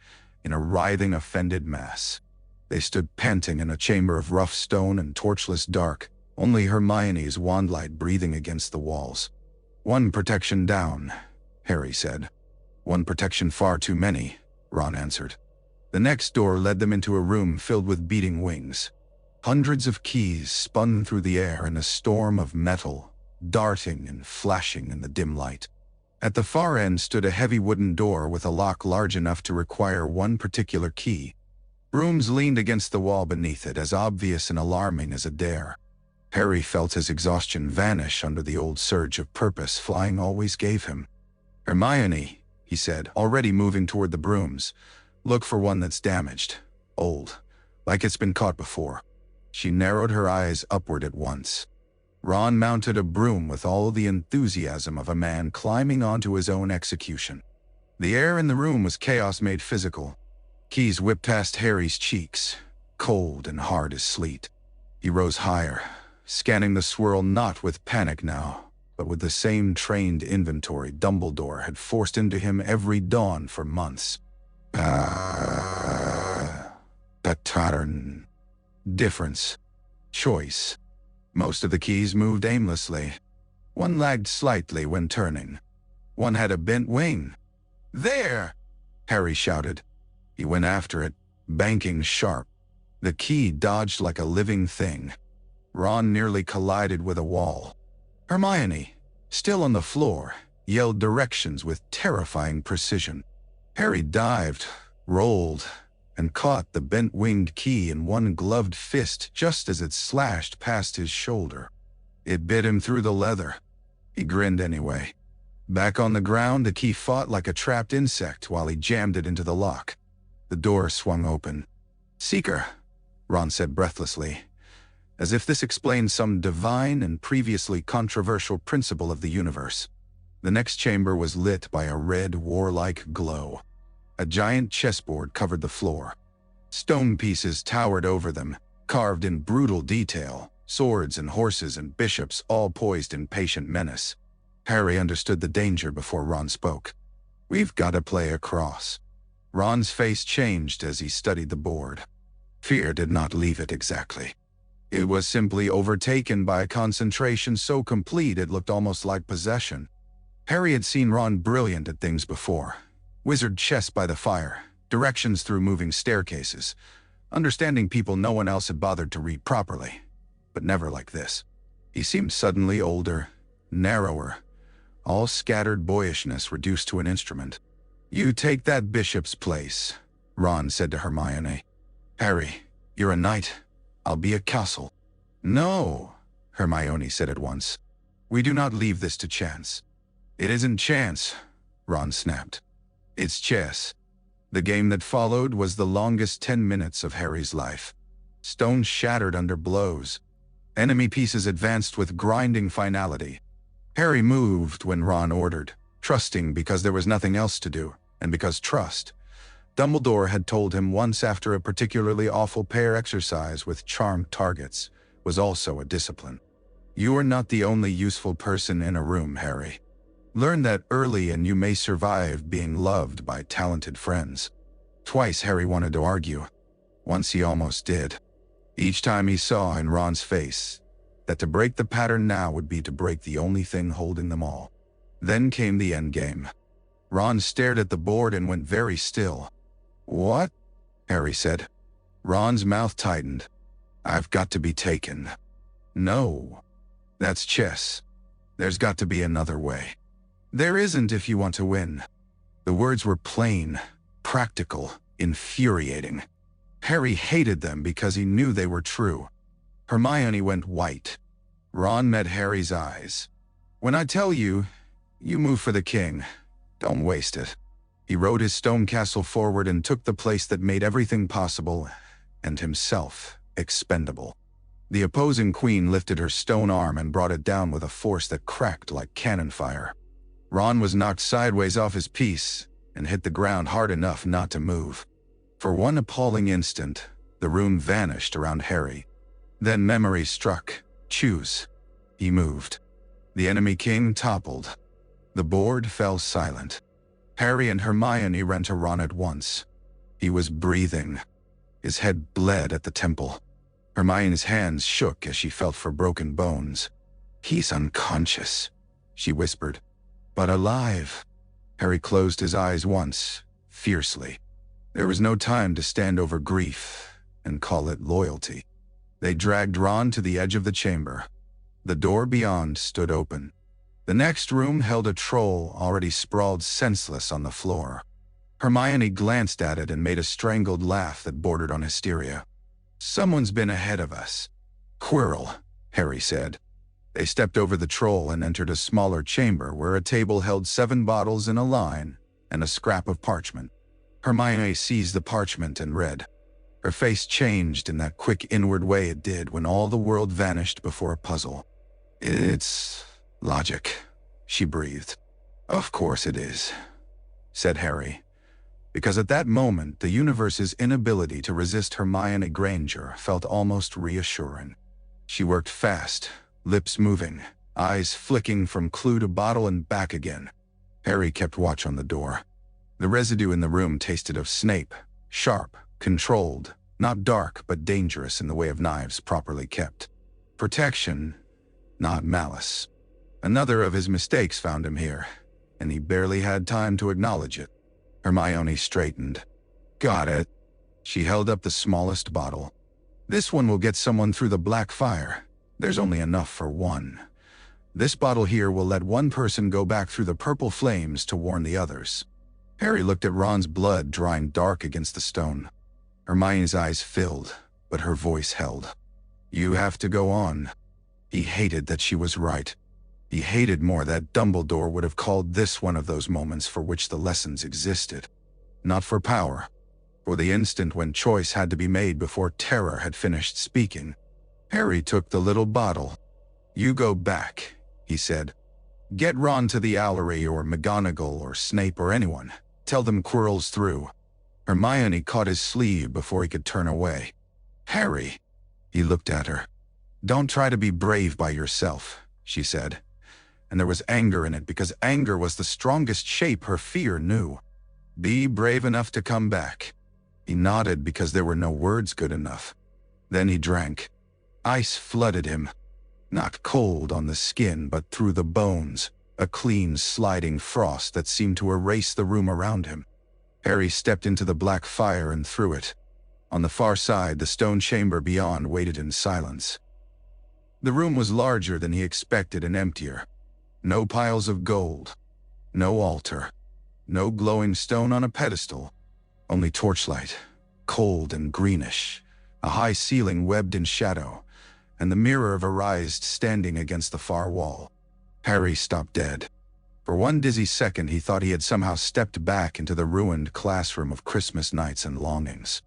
Speaker 1: in a writhing, offended mass. They stood panting in a chamber of rough stone and torchless dark, only Hermione's wandlight breathing against the walls. "One protection down," Harry said. "One protection far too many," Ron answered. The next door led them into a room filled with beating wings. Hundreds of keys spun through the air in a storm of metal, darting and flashing in the dim light. At the far end stood a heavy wooden door with a lock large enough to require one particular key. Brooms leaned against the wall beneath it, as obvious and alarming as a dare. Harry felt his exhaustion vanish under the old surge of purpose flying always gave him. "Hermione," he said, already moving toward the brooms, "look for one that's damaged, old, like it's been caught before." She narrowed her eyes upward at once. Ron mounted a broom with all the enthusiasm of a man climbing onto his own execution. The air in the room was chaos made physical. Keys whipped past Harry's cheeks, cold and hard as sleet. He rose higher, scanning the swirl not with panic now, but with the same trained inventory Dumbledore had forced into him every dawn for months. Pattern. Difference. Choice. Most of the keys moved aimlessly. One lagged slightly when turning. One had a bent wing. "There!" Harry shouted. He went after it, banking sharp. The key dodged like a living thing. Ron nearly collided with a wall. Hermione, still on the floor, yelled directions with terrifying precision. Harry dived, rolled, and caught the bent-winged key in one gloved fist just as it slashed past his shoulder. It bit him through the leather. He grinned anyway. Back on the ground, the key fought like a trapped insect while he jammed it into the lock. The door swung open. "Seeker," Ron said breathlessly, as if this explained some divine and previously controversial principle of the universe. The next chamber was lit by a red, warlike glow. A giant chessboard covered the floor. Stone pieces towered over them, carved in brutal detail, swords and horses and bishops all poised in patient menace. Harry understood the danger before Ron spoke. "We've got to play across." Ron's face changed as he studied the board. Fear did not leave it exactly. It was simply overtaken by a concentration so complete it looked almost like possession. Harry had seen Ron brilliant at things before. Wizard chess by the fire, directions through moving staircases, understanding people no one else had bothered to read properly. But never like this. He seemed suddenly older, narrower, all scattered boyishness reduced to an instrument. "You take that bishop's place," Ron said to Hermione. "Harry, you're a knight. I'll be a castle." "No," Hermione said at once. "We do not leave this to chance." "It isn't chance," Ron snapped. "It's chess." The game that followed was the longest 10 minutes of Harry's life. Stones shattered under blows. Enemy pieces advanced with grinding finality. Harry moved when Ron ordered, trusting because there was nothing else to do, and because trust. Dumbledore had told him once after a particularly awful pair exercise with charmed targets was also a discipline. "You are not the only useful person in a room, Harry. Learn that early and you may survive being loved by talented friends." Twice Harry wanted to argue. Once he almost did. Each time he saw in Ron's face that to break the pattern now would be to break the only thing holding them all. Then came the endgame. Ron stared at the board and went very still. "What?" Harry said. Ron's mouth tightened. "I've got to be taken." "No. That's chess. There's got to be another way." "There isn't if you want to win." The words were plain, practical, infuriating. Harry hated them because he knew they were true. Hermione went white. Ron met Harry's eyes. "When I tell you, you move for the king. Don't waste it." He rode his stone castle forward and took the place that made everything possible, and himself expendable. The opposing queen lifted her stone arm and brought it down with a force that cracked like cannon fire. Ron was knocked sideways off his piece and hit the ground hard enough not to move. For one appalling instant, the room vanished around Harry. Then memory struck. Choose. He moved. The enemy king toppled. The board fell silent. Harry and Hermione ran to Ron at once. He was breathing. His head bled at the temple. Hermione's hands shook as she felt for broken bones. "He's unconscious," she whispered. "But alive." Harry closed his eyes once, fiercely. There was no time to stand over grief and call it loyalty. They dragged Ron to the edge of the chamber. The door beyond stood open. The next room held a troll already sprawled senseless on the floor. Hermione glanced at it and made a strangled laugh that bordered on hysteria. "Someone's been ahead of us." "Quirrell," Harry said. They stepped over the troll and entered a smaller chamber where a table held 7 bottles in a line and a scrap of parchment. Hermione seized the parchment and read. Her face changed in that quick inward way it did when all the world vanished before a puzzle. "It's logic," she breathed. "Of course it is," said Harry. Because at that moment, the universe's inability to resist Hermione Granger felt almost reassuring. She worked fast, lips moving, eyes flicking from clue to bottle and back again. Harry kept watch on the door. The residue in the room tasted of Snape, sharp, controlled, not dark but dangerous in the way of knives properly kept. Protection, not malice. Another of his mistakes found him here, and he barely had time to acknowledge it. Hermione straightened. "Got it." She held up the smallest bottle. "This one will get someone through the black fire. There's only enough for one. This bottle here will let one person go back through the purple flames to warn the others." Harry looked at Ron's blood drying dark against the stone. Hermione's eyes filled, but her voice held. "You have to go on." He hated that she was right. He hated more that Dumbledore would have called this one of those moments for which the lessons existed. Not for power, for the instant when choice had to be made before terror had finished speaking. Harry took the little bottle. "You go back," he said. Get Ron to the Owlery or McGonagall or Snape or anyone. Tell them Quirrell's through. Hermione caught his sleeve before he could turn away. Harry. He looked at her. Don't try to be brave by yourself, she said. And there was anger in it because anger was the strongest shape her fear knew. Be brave enough to come back. He nodded because there were no words good enough. Then he drank. Ice flooded him. Not cold on the skin, but through the bones, a clean, sliding frost that seemed to erase the room around him. Harry stepped into the black fire and through it. On the far side, the stone chamber beyond waited in silence. The room was larger than he expected and emptier. No piles of gold. No altar. No glowing stone on a pedestal. Only torchlight, cold and greenish. A high ceiling webbed in shadow, and the Mirror of Erised standing against the far wall. Harry stopped dead. For one dizzy second he thought he had somehow stepped back into the ruined classroom of Christmas nights and longings.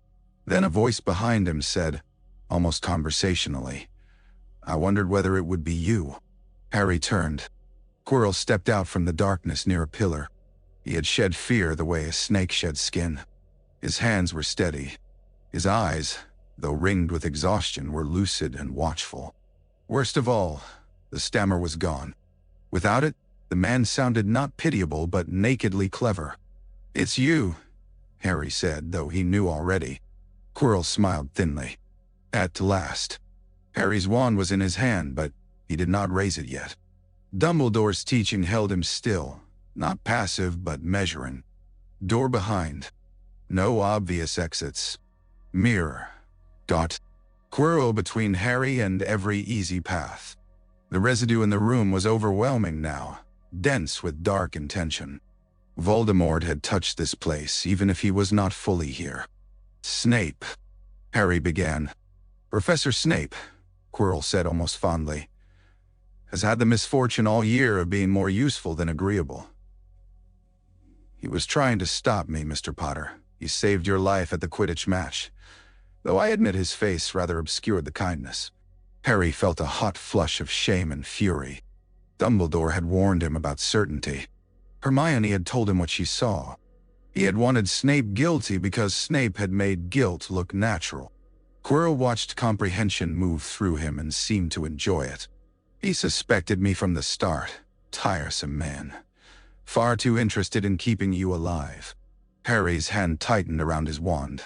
Speaker 1: Then a voice behind him said, almost conversationally, I wondered whether it would be you. Harry turned. Quirrell stepped out from the darkness near a pillar. He had shed fear the way a snake sheds skin. His hands were steady. His eyes, though ringed with exhaustion, were lucid and watchful. Worst of all, the stammer was gone. Without it, the man sounded not pitiable but nakedly clever. It's you, Harry said, though he knew already. Quirrell smiled thinly. At last. Harry's wand was in his hand, but he did not raise it yet. Dumbledore's teaching held him still, not passive but measuring. Door behind. No obvious exits. Mirror. Quirrell between Harry and every easy path. The residue in the room was overwhelming now, dense with dark intention. Voldemort had touched this place, even if he was not fully here. Snape, Harry began. Professor Snape, Quirrell said almost fondly, has had the misfortune all year of being more useful than agreeable. He was trying to stop me, Mr. Potter. He saved your life at the Quidditch match. Though I admit his face rather obscured the kindness. Harry felt a hot flush of shame and fury. Dumbledore had warned him about certainty. Hermione had told him what she saw. He had wanted Snape guilty because Snape had made guilt look natural. Quirrell watched comprehension move through him and seemed to enjoy it. He suspected me from the start. Tiresome man. Far too interested in keeping you alive. Harry's hand tightened around his wand.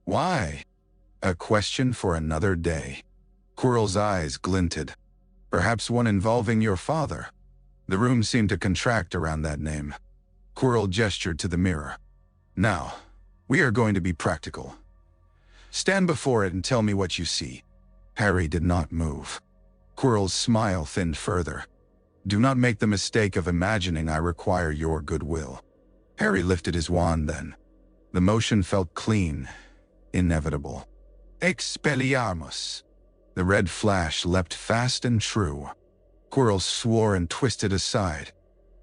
Speaker 1: Why? A question for another day. Quirrell's eyes glinted. Perhaps one involving your father. The room seemed to contract around that name. Quirrell gestured to the mirror. Now, we are going to be practical. Stand before it and tell me what you see. Harry did not move. Quirrell's smile thinned further. Do not make the mistake of imagining I require your goodwill. Harry lifted his wand then. The motion felt clean, inevitable. Expelliarmus. The red flash leapt fast and true. Quirrell swore and twisted aside.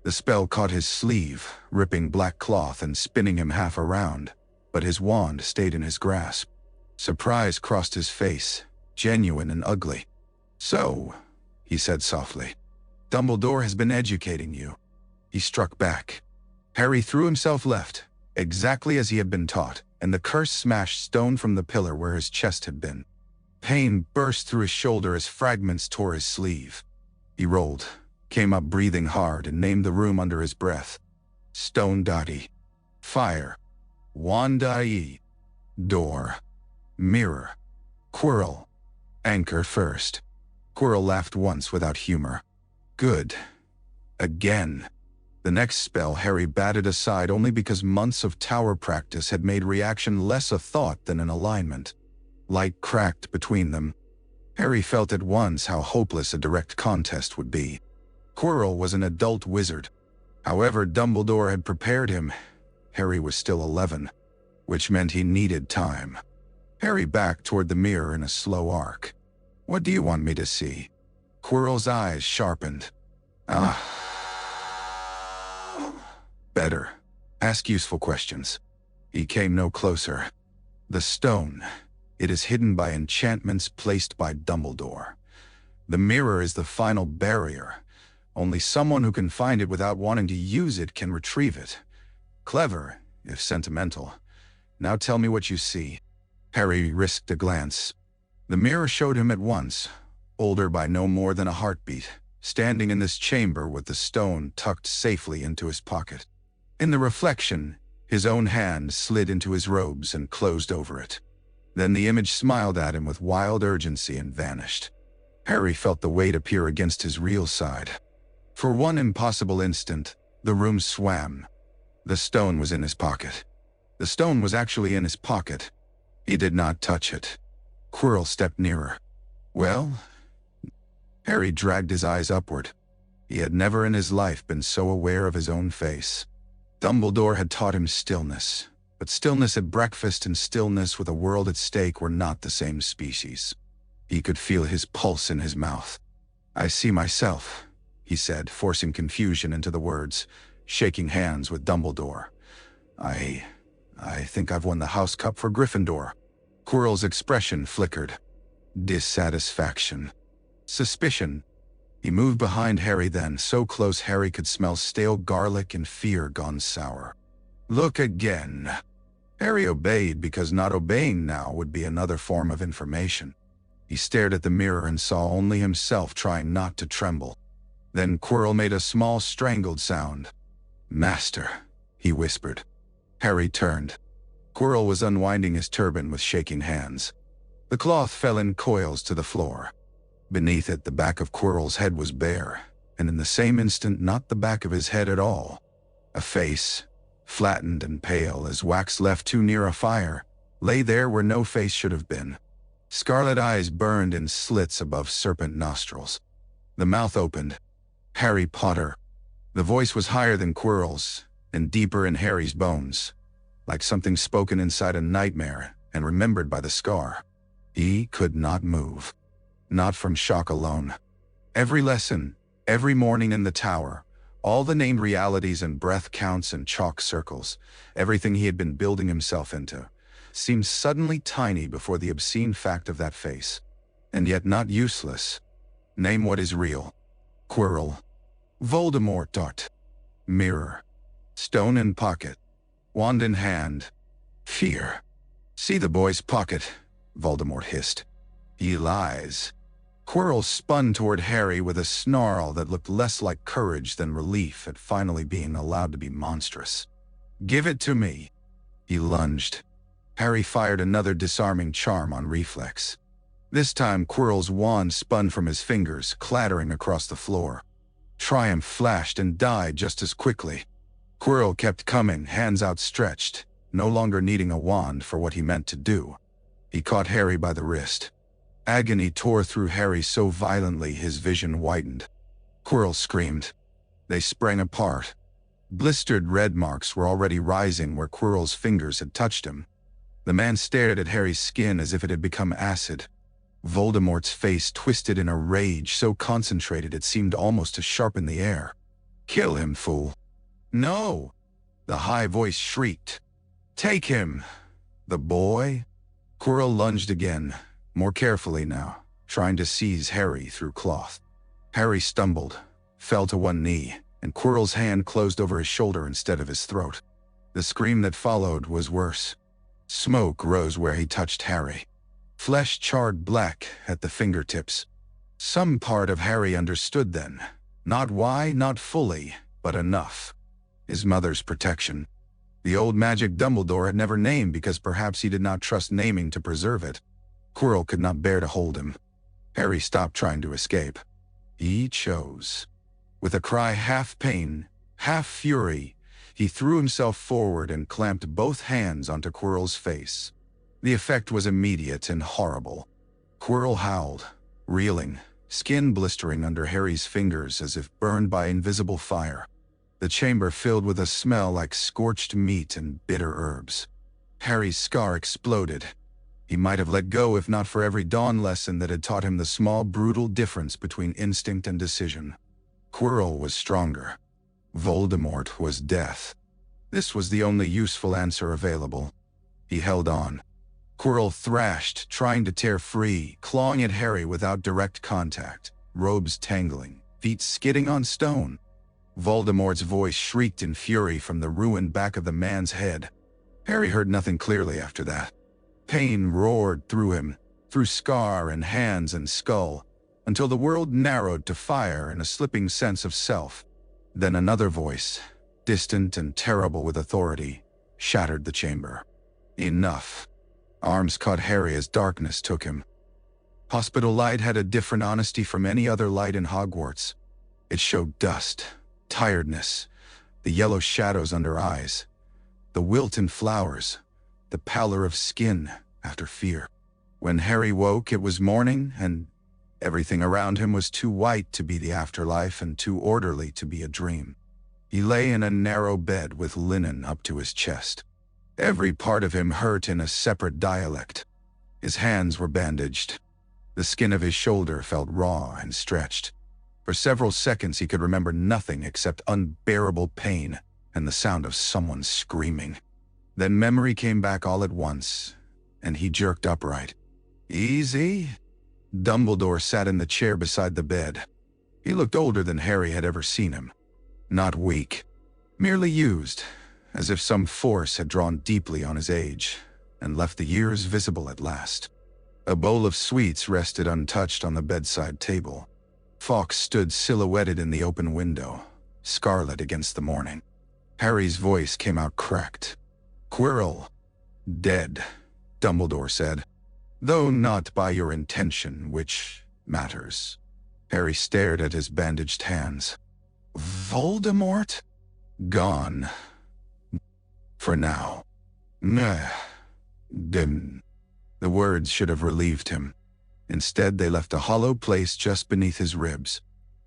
Speaker 1: The spell caught his sleeve, ripping black cloth and spinning him half around, but his wand stayed in his grasp. Surprise crossed his face, genuine and ugly. So, he said softly, Dumbledore has been educating you. He struck back. Harry threw himself left, exactly as he had been taught, and the curse smashed stone from the pillar where his chest had been. Pain burst through his shoulder as fragments tore his sleeve. He rolled, came up breathing hard, and named the room under his breath. Stone Dotty. Fire. Wand-ie. Door. Mirror. Quirrell. Anchor first. Quirrell laughed once without humor. Good. Again. The next spell Harry batted aside only because months of tower practice had made reaction less a thought than an alignment. Light cracked between them. Harry felt at once how hopeless a direct contest would be. Quirrell was an adult wizard. However Dumbledore had prepared him, Harry was still 11, which meant he needed time. Harry backed toward the mirror in a slow arc. What do you want me to see? Quirrell's eyes sharpened. Better. Ask useful questions. He came no closer. The stone. It is hidden by enchantments placed by Dumbledore. The mirror is the final barrier. Only someone who can find it without wanting to use it can retrieve it. Clever, if sentimental. Now tell me what you see. Harry risked a glance. The mirror showed him at once, older by no more than a heartbeat, standing in this chamber with the stone tucked safely into his pocket. In the reflection, his own hand slid into his robes and closed over it. Then the image smiled at him with wild urgency and vanished. Harry felt the weight appear against his real side. For one impossible instant, the room swam. The stone was in his pocket. The stone was actually in his pocket. He did not touch it. Quirrell stepped nearer. Well? Harry dragged his eyes upward. He had never in his life been so aware of his own face. Dumbledore had taught him stillness, but stillness at breakfast and stillness with a world at stake were not the same species. He could feel his pulse in his mouth. "I see myself," he said, forcing confusion into the words, shaking hands with Dumbledore. I think I've won the House Cup for Gryffindor." Quirrell's expression flickered. Dissatisfaction. Suspicion. He moved behind Harry then, so close Harry could smell stale garlic and fear gone sour. "Look again." Harry obeyed because not obeying now would be another form of information. He stared at the mirror and saw only himself, trying not to tremble. Then Quirrell made a small strangled sound. "Master," he whispered. Harry turned. Quirrell was unwinding his turban with shaking hands. The cloth fell in coils to the floor. Beneath it, the back of Quirrell's head was bare, and in the same instant not the back of his head at all. A face, flattened and pale as wax left too near a fire, lay there where no face should have been. Scarlet eyes burned in slits above serpent nostrils. The mouth opened. "Harry Potter." The voice was higher than Quirrell's, and deeper in Harry's bones, like something spoken inside a nightmare and remembered by the scar. He could not move. Not from shock alone. Every lesson, every morning in the tower, all the named realities and breath counts and chalk circles, everything he had been building himself into, seemed suddenly tiny before the obscene fact of that face. And yet not useless. Name what is real. Quirrell. Voldemort. Dart. Mirror. Stone in pocket. Wand in hand. Fear. "See the boy's pocket," Voldemort hissed. "He lies." Quirrell spun toward Harry with a snarl that looked less like courage than relief at finally being allowed to be monstrous. "Give it to me." He lunged. Harry fired another disarming charm on reflex. This time Quirrell's wand spun from his fingers, clattering across the floor. Triumph flashed and died just as quickly. Quirrell kept coming, hands outstretched, no longer needing a wand for what he meant to do. He caught Harry by the wrist. Agony tore through Harry so violently his vision whitened. Quirrell screamed. They sprang apart. Blistered red marks were already rising where Quirrell's fingers had touched him. The man stared at Harry's skin as if it had become acid. Voldemort's face twisted in a rage so concentrated it seemed almost to sharpen the air. "Kill him, fool." "No!" the high voice shrieked. "Take him." "The boy?" Quirrell lunged again, more carefully now, trying to seize Harry through cloth. Harry stumbled, fell to one knee, and Quirrell's hand closed over his shoulder instead of his throat. The scream that followed was worse. Smoke rose where he touched Harry. Flesh charred black at the fingertips. Some part of Harry understood then. Not why, not fully, but enough. His mother's protection. The old magic Dumbledore had never named because perhaps he did not trust naming to preserve it. Quirrell could not bear to hold him. Harry stopped trying to escape. He chose. With a cry half pain, half fury, he threw himself forward and clamped both hands onto Quirrell's face. The effect was immediate and horrible. Quirrell howled, reeling, skin blistering under Harry's fingers as if burned by invisible fire. The chamber filled with a smell like scorched meat and bitter herbs. Harry's scar exploded. He might have let go if not for every dawn lesson that had taught him the small, brutal difference between instinct and decision. Quirrell was stronger. Voldemort was death. This was the only useful answer available. He held on. Quirrell thrashed, trying to tear free, clawing at Harry without direct contact, robes tangling, feet skidding on stone. Voldemort's voice shrieked in fury from the ruined back of the man's head. Harry heard nothing clearly after that. Pain roared through him, through scar and hands and skull, until the world narrowed to fire and a slipping sense of self. Then another voice, distant and terrible with authority, shattered the chamber. Enough. Arms caught Harry as darkness took him. Hospital light had a different honesty from any other light in Hogwarts. It showed dust, tiredness, the yellow shadows under eyes, the wilt in flowers, the pallor of skin after fear. When Harry woke, it was morning, and everything around him was too white to be the afterlife and too orderly to be a dream. He lay in a narrow bed with linen up to his chest. Every part of him hurt in a separate dialect. His hands were bandaged. The skin of his shoulder felt raw and stretched. For several seconds he could remember nothing except unbearable pain and the sound of someone screaming. Then memory came back all at once, and he jerked upright. "Easy?" Dumbledore sat in the chair beside the bed. He looked older than Harry had ever seen him. Not weak, merely used, as if some force had drawn deeply on his age and left the years visible at last. A bowl of sweets rested untouched on the bedside table. Fawkes stood silhouetted in the open window, scarlet against the morning. Harry's voice came out cracked. "Quirrell, dead," Dumbledore said. "Though not by your intention, which matters." Harry stared at his bandaged hands. "Voldemort? Gone. For now." "Meh. Dim." The words should have relieved him. Instead, they left a hollow place just beneath his ribs.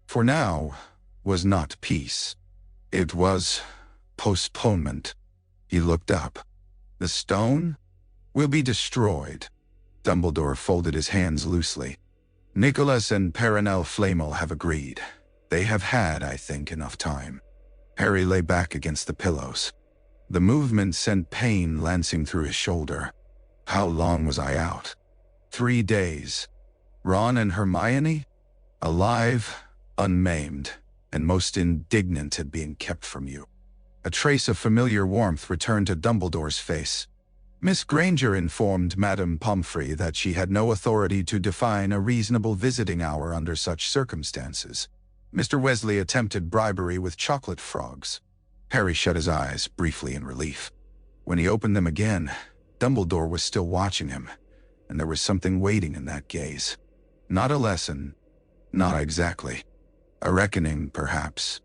Speaker 1: For now was not peace. It was postponement. He looked up. "The stone will be destroyed." Dumbledore folded his hands loosely. "Nicholas and Perenelle Flamel have agreed. They have had, I think, enough time." Harry lay back against the pillows. The movement sent pain lancing through his shoulder. How long was I out? 3 days. Ron and Hermione? Alive, unmaimed, and most indignant at being kept from you. A trace of familiar warmth returned to Dumbledore's face. Miss Granger informed Madame Pomfrey that she had no authority to define a reasonable visiting hour under such circumstances. Mr. Weasley attempted bribery with chocolate frogs. Harry shut his eyes briefly in relief. When he opened them again, Dumbledore was still watching him, and there was something waiting in that gaze. Not a lesson, not exactly. A reckoning, perhaps.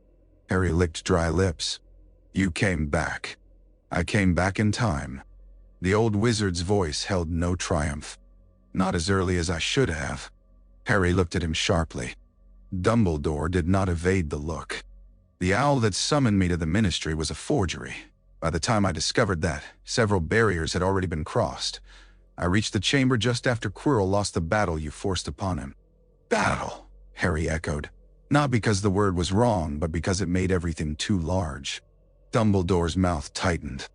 Speaker 1: Harry licked dry lips. "You came back. I came back in time." The old wizard's voice held no triumph. "Not as early as I should have." Harry looked at him sharply. Dumbledore did not evade the look. "The owl that summoned me to the ministry was a forgery. By the time I discovered that, several barriers had already been crossed. I reached the chamber just after Quirrell lost the battle you forced upon him." "Battle," Harry echoed. Not because the word was wrong, but because it made everything too large. Dumbledore's mouth tightened.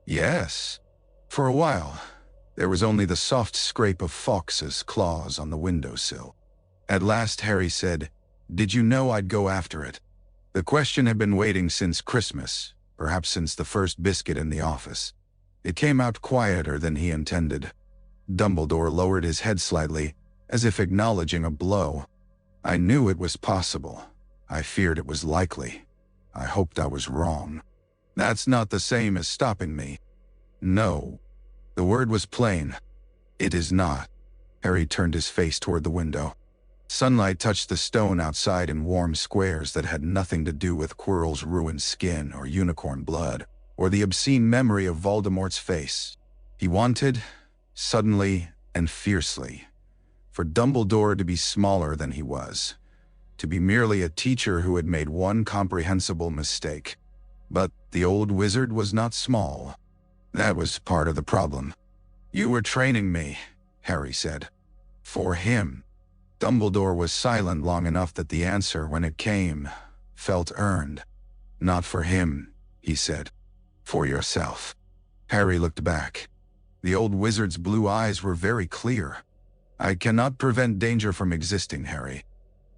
Speaker 1: "Yes." For a while, there was only the soft scrape of Fawkes's claws on the windowsill. At last Harry said, "Did you know I'd go after it?" The question had been waiting since Christmas, perhaps since the first biscuit in the office. It came out quieter than he intended. Dumbledore lowered his head slightly, as if acknowledging a blow. "I knew it was possible. I feared it was likely. I hoped I was wrong. That's not the same as stopping me." "No." The word was plain. "It is not." Harry turned his face toward the window. Sunlight touched the stone outside in warm squares that had nothing to do with Quirrell's ruined skin or unicorn blood, or the obscene memory of Voldemort's face. He wanted, suddenly and fiercely, for Dumbledore to be smaller than he was, to be merely a teacher who had made one comprehensible mistake. But the old wizard was not small. That was part of the problem. "You were training me," Harry said. "For him." Dumbledore was silent long enough that the answer, when it came, felt earned. "Not for him," he said. "For yourself." Harry looked back. The old wizard's blue eyes were very clear. "I cannot prevent danger from existing, Harry.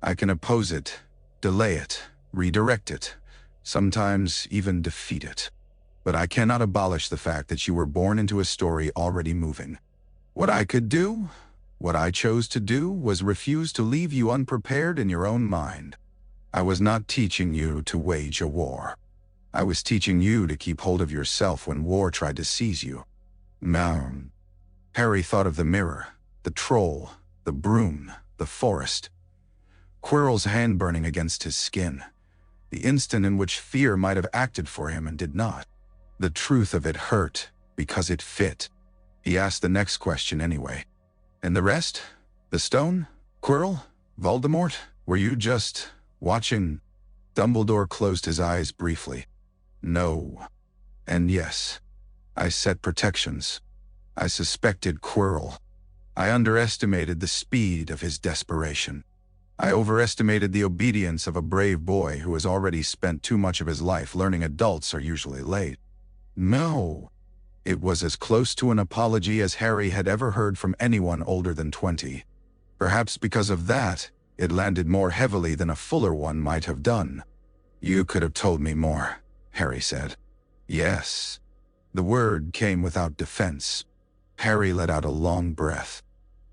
Speaker 1: I can oppose it, delay it, redirect it, sometimes even defeat it. But I cannot abolish the fact that you were born into a story already moving. What I could do, what I chose to do, was refuse to leave you unprepared in your own mind. I was not teaching you to wage a war. I was teaching you to keep hold of yourself when war tried to seize you. Harry thought of the mirror, the troll, the broom, the forest. Quirrell's hand burning against his skin. The instant in which fear might have acted for him and did not. The truth of it hurt because it fit. He asked the next question anyway. And the rest? The stone? Quirrell? Voldemort? Were you just watching? Dumbledore closed his eyes briefly. No. And yes. I set protections. I suspected Quirrell. I underestimated the speed of his desperation. I overestimated the obedience of a brave boy who has already spent too much of his life learning adults are usually late. No. It was as close to an apology as Harry had ever heard from anyone older than 20. Perhaps because of that, it landed more heavily than a fuller one might have done. You could have told me more, Harry said. Yes. The word came without defense. Harry let out a long breath.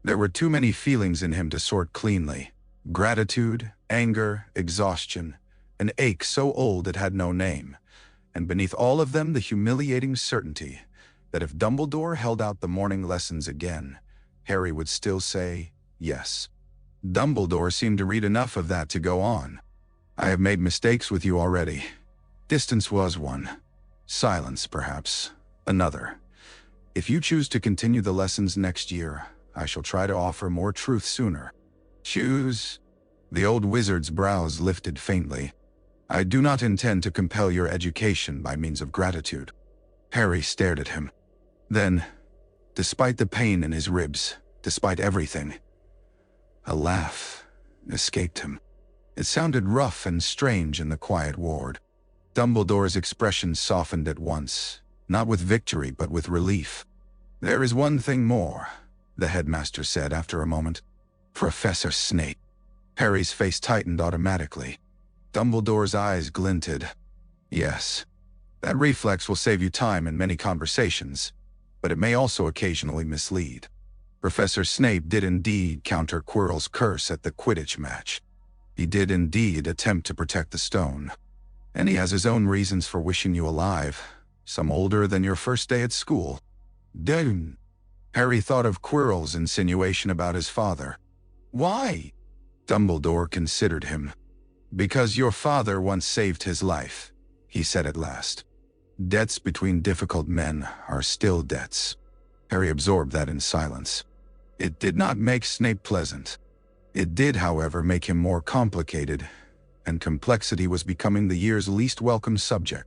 Speaker 1: There were too many feelings in him to sort cleanly. Gratitude, anger, exhaustion, an ache so old it had no name. And beneath all of them, the humiliating certainty that if Dumbledore held out the morning lessons again, Harry would still say yes. Dumbledore seemed to read enough of that to go on. I have made mistakes with you already. Distance was one. Silence, perhaps, another. If you choose to continue the lessons next year, I shall try to offer more truth sooner. Choose? The old wizard's brows lifted faintly. I do not intend to compel your education by means of gratitude. Harry stared at him. Then, despite the pain in his ribs, despite everything, a laugh escaped him. It sounded rough and strange in the quiet ward. Dumbledore's expression softened at once, not with victory but with relief. There is one thing more, the headmaster said after a moment. Professor Snape. Harry's face tightened automatically. Dumbledore's eyes glinted. Yes, that reflex will save you time in many conversations, but it may also occasionally mislead. Professor Snape did indeed counter Quirrell's curse at the Quidditch match. He did indeed attempt to protect the stone. And he has his own reasons for wishing you alive, some older than your first day at school. Damn. Harry thought of Quirrell's insinuation about his father. Why? Dumbledore considered him. Because your father once saved his life, he said at last. Debts between difficult men are still debts. Harry absorbed that in silence. It did not make Snape pleasant. It did, however, make him more complicated, and complexity was becoming the year's least welcome subject.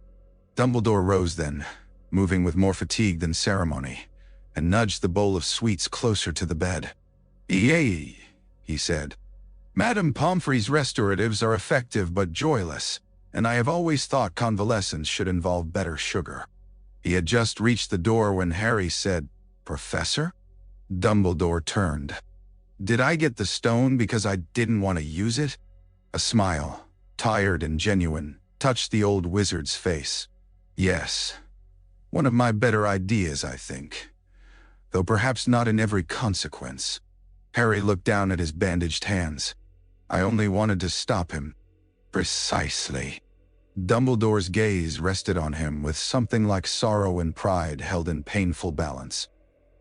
Speaker 1: Dumbledore rose then, moving with more fatigue than ceremony, and nudged the bowl of sweets closer to the bed. Yea, he said. Madame Pomfrey's restoratives are effective but joyless, and I have always thought convalescence should involve better sugar. He had just reached the door when Harry said, Professor? Dumbledore turned. Did I get the stone because I didn't want to use it? A smile, tired and genuine, touched the old wizard's face. Yes. One of my better ideas, I think. Though perhaps not in every consequence. Harry looked down at his bandaged hands. I only wanted to stop him. Precisely. Dumbledore's gaze rested on him with something like sorrow and pride held in painful balance.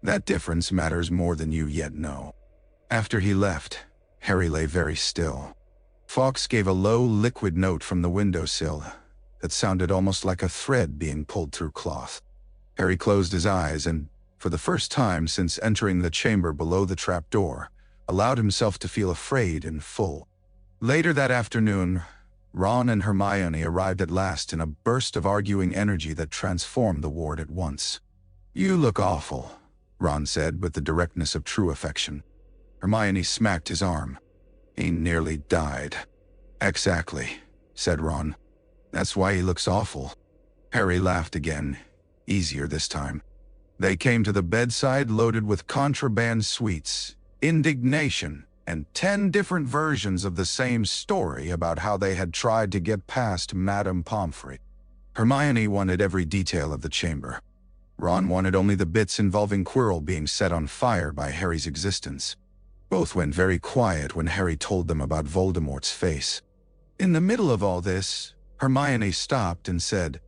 Speaker 1: That difference matters more than you yet know. After he left, Harry lay very still. Fawkes gave a low, liquid note from the windowsill that sounded almost like a thread being pulled through cloth. Harry closed his eyes and, for the first time since entering the chamber below the trapdoor, allowed himself to feel afraid and full. Later that afternoon, Ron and Hermione arrived at last in a burst of arguing energy that transformed the ward at once. You look awful, Ron said with the directness of true affection. Hermione smacked his arm. He nearly died. Exactly, said Ron. That's why he looks awful. Harry laughed again, easier this time. They came to the bedside loaded with contraband sweets, indignation, and 10 different versions of the same story about how they had tried to get past Madame Pomfrey. Hermione wanted every detail of the chamber. Ron wanted only the bits involving Quirrell being set on fire by Harry's existence. Both went very quiet when Harry told them about Voldemort's face. In the middle of all this, Hermione stopped and said,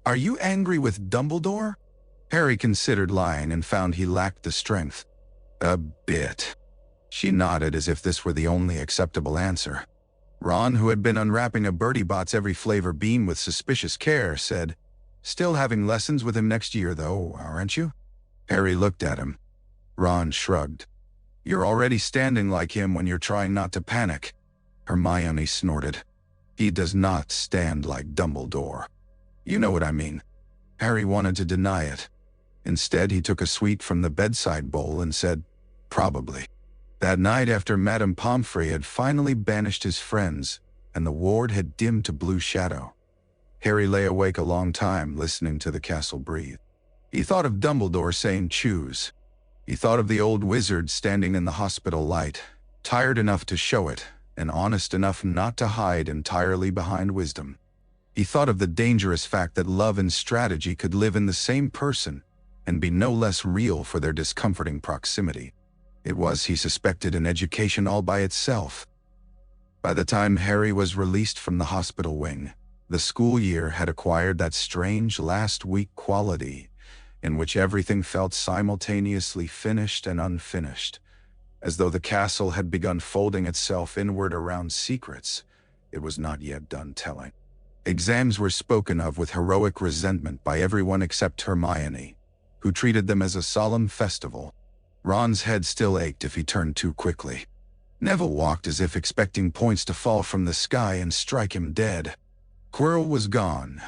Speaker 1: "Are you angry with Dumbledore?" Harry considered lying and found he lacked the strength. "A bit." She nodded as if this were the only acceptable answer. Ron, who had been unwrapping a Bertie Bott's every flavor bean with suspicious care, said, "Still having lessons with him next year, though, aren't you?" Harry looked at him. Ron shrugged. "You're already standing like him when you're trying not to panic." Hermione snorted. "He does not stand like Dumbledore." "You know what I mean." Harry wanted to deny it. Instead, he took a sweet from the bedside bowl and said, "Probably." That night, after Madame Pomfrey had finally banished his friends and the ward had dimmed to blue shadow, Harry lay awake a long time listening to the castle breathe. He thought of Dumbledore saying choose. He thought of the old wizard standing in the hospital light, tired enough to show it and honest enough not to hide entirely behind wisdom. He thought of the dangerous fact that love and strategy could live in the same person and be no less real for their discomforting proximity. It was, he suspected, an education all by itself. By the time Harry was released from the hospital wing, the school year had acquired that strange last-week quality in which everything felt simultaneously finished and unfinished, as though the castle had begun folding itself inward around secrets it was not yet done telling. Exams were spoken of with heroic resentment by everyone except Hermione, who treated them as a solemn festival. Ron's head still ached if he turned too quickly. Neville walked as if expecting points to fall from the sky and strike him dead. Quirrell was gone,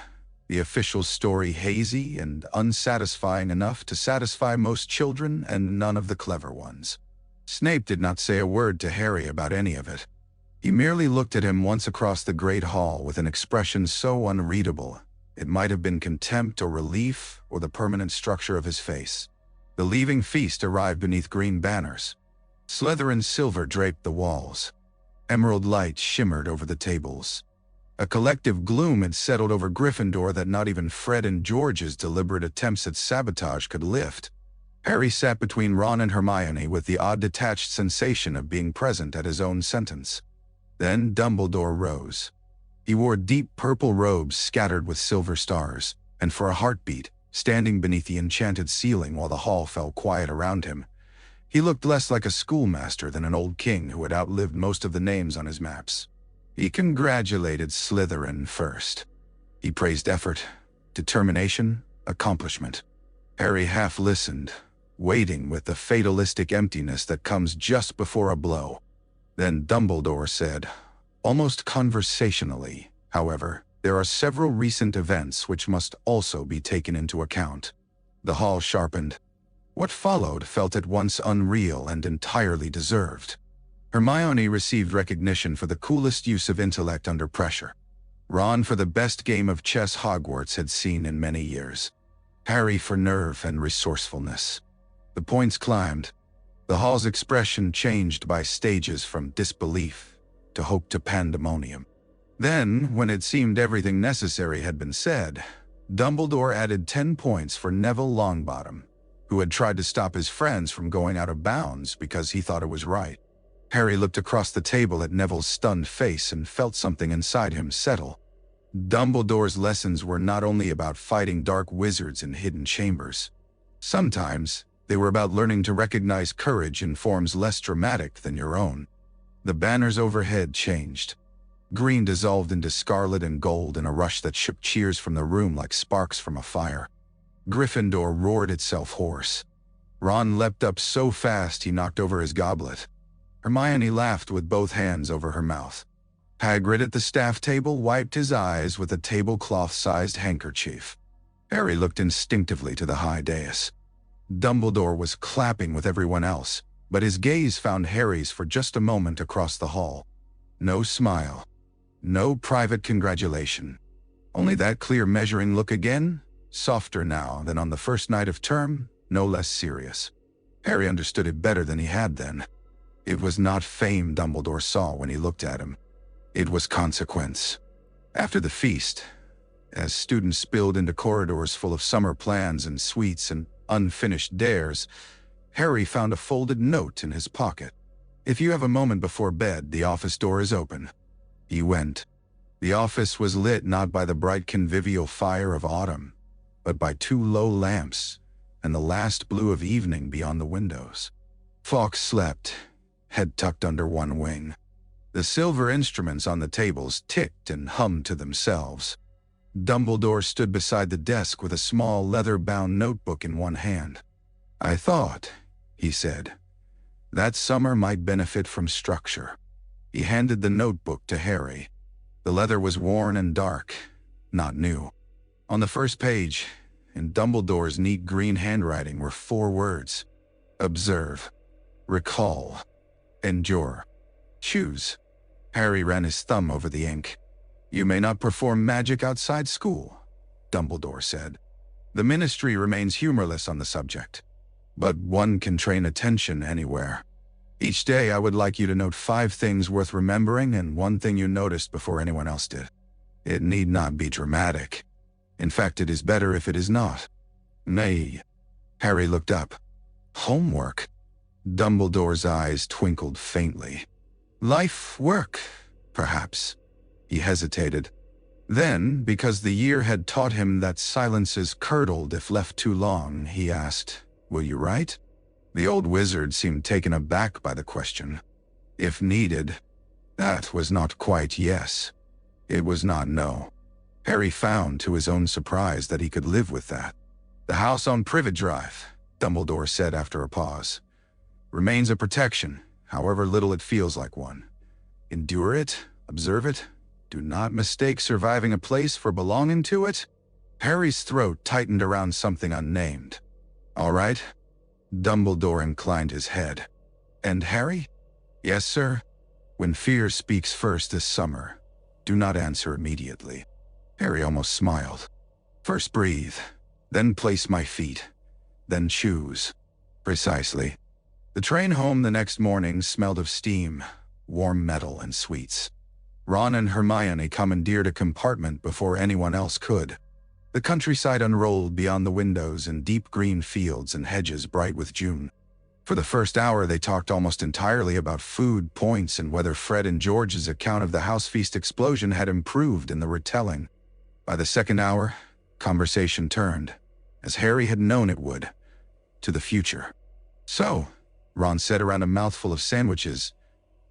Speaker 1: the official story hazy and unsatisfying enough to satisfy most children and none of the clever ones. Snape did not say a word to Harry about any of it. He merely looked at him once across the great hall with an expression so unreadable it might have been contempt or relief or the permanent structure of his face. The leaving feast arrived beneath green banners. Slytherin silver draped the walls. Emerald light shimmered over the tables. A collective gloom had settled over Gryffindor that not even Fred and George's deliberate attempts at sabotage could lift. Harry sat between Ron and Hermione with the odd detached sensation of being present at his own sentence. Then Dumbledore rose. He wore deep purple robes scattered with silver stars, and for a heartbeat, standing beneath the enchanted ceiling while the hall fell quiet around him, he looked less like a schoolmaster than an old king who had outlived most of the names on his maps. He congratulated Slytherin first. He praised effort, determination, accomplishment. Harry half listened, waiting with the fatalistic emptiness that comes just before a blow. Then Dumbledore said, almost conversationally, however, "There are several recent events which must also be taken into account." The hall sharpened. What followed felt at once unreal and entirely deserved. Hermione received recognition for the coolest use of intellect under pressure. Ron for the best game of chess Hogwarts had seen in many years. Harry for nerve and resourcefulness. The points climbed. The hall's expression changed by stages from disbelief to hope to pandemonium. Then, when it seemed everything necessary had been said, Dumbledore added 10 points for Neville Longbottom, who had tried to stop his friends from going out of bounds because he thought it was right. Harry looked across the table at Neville's stunned face and felt something inside him settle. Dumbledore's lessons were not only about fighting dark wizards in hidden chambers. Sometimes, they were about learning to recognize courage in forms less dramatic than your own. The banners overhead changed. Green dissolved into scarlet and gold in a rush that shook cheers from the room like sparks from a fire. Gryffindor roared itself hoarse. Ron leapt up so fast he knocked over his goblet. Hermione laughed with both hands over her mouth. Hagrid at the staff table wiped his eyes with a tablecloth-sized handkerchief. Harry looked instinctively to the high dais. Dumbledore was clapping with everyone else, but his gaze found Harry's for just a moment across the hall. No smile. No private congratulation. Only that clear measuring look again, softer now than on the first night of term, no less serious. Harry understood it better than he had then. It was not fame Dumbledore saw when he looked at him. It was consequence. After the feast, as students spilled into corridors full of summer plans and sweets and unfinished dares, Harry found a folded note in his pocket. "If you have a moment before bed, the office door is open." He went. The office was lit not by the bright convivial fire of autumn, but by 2 low lamps and the last blue of evening beyond the windows. Fawkes slept, head tucked under one wing. The silver instruments on the tables ticked and hummed to themselves. Dumbledore stood beside the desk with a small leather-bound notebook in one hand. "I thought," he said, "that summer might benefit from structure." He handed the notebook to Harry. The leather was worn and dark, not new. On the first page, in Dumbledore's neat green handwriting, were 4 words: observe, recall, endure, choose. Harry ran his thumb over the ink. "You may not perform magic outside school," Dumbledore said. "The Ministry remains humorless on the subject. But one can train attention anywhere. Each day I would like you to note 5 things worth remembering and 1 thing you noticed before anyone else did. It need not be dramatic. In fact, it is better if it is not." "Nay." Harry looked up. "Homework?" Dumbledore's eyes twinkled faintly. "Life work, perhaps." He hesitated. Then, because the year had taught him that silences curdled if left too long, he asked, "Will you write?" The old wizard seemed taken aback by the question. If needed, that was not quite yes. It was not no. Harry found, to his own surprise, that he could live with that. "The house on Privet Drive," Dumbledore said after a pause, "remains a protection, however little it feels like one. Endure it, observe it. Do not mistake surviving a place for belonging to it." Harry's throat tightened around something unnamed. "All right." Dumbledore inclined his head. "And Harry?" "Yes, sir." "When fear speaks first this summer, do not answer immediately." Harry almost smiled. "First breathe, then place my feet, then choose." "Precisely." The train home the next morning smelled of steam, warm metal, and sweets. Ron and Hermione commandeered a compartment before anyone else could. The countryside unrolled beyond the windows in deep green fields and hedges bright with June. For the first hour they talked almost entirely about food, points, and whether Fred and George's account of the house feast explosion had improved in the retelling. By the second hour, conversation turned, as Harry had known it would, to the future. "So," Ron said around a mouthful of sandwiches,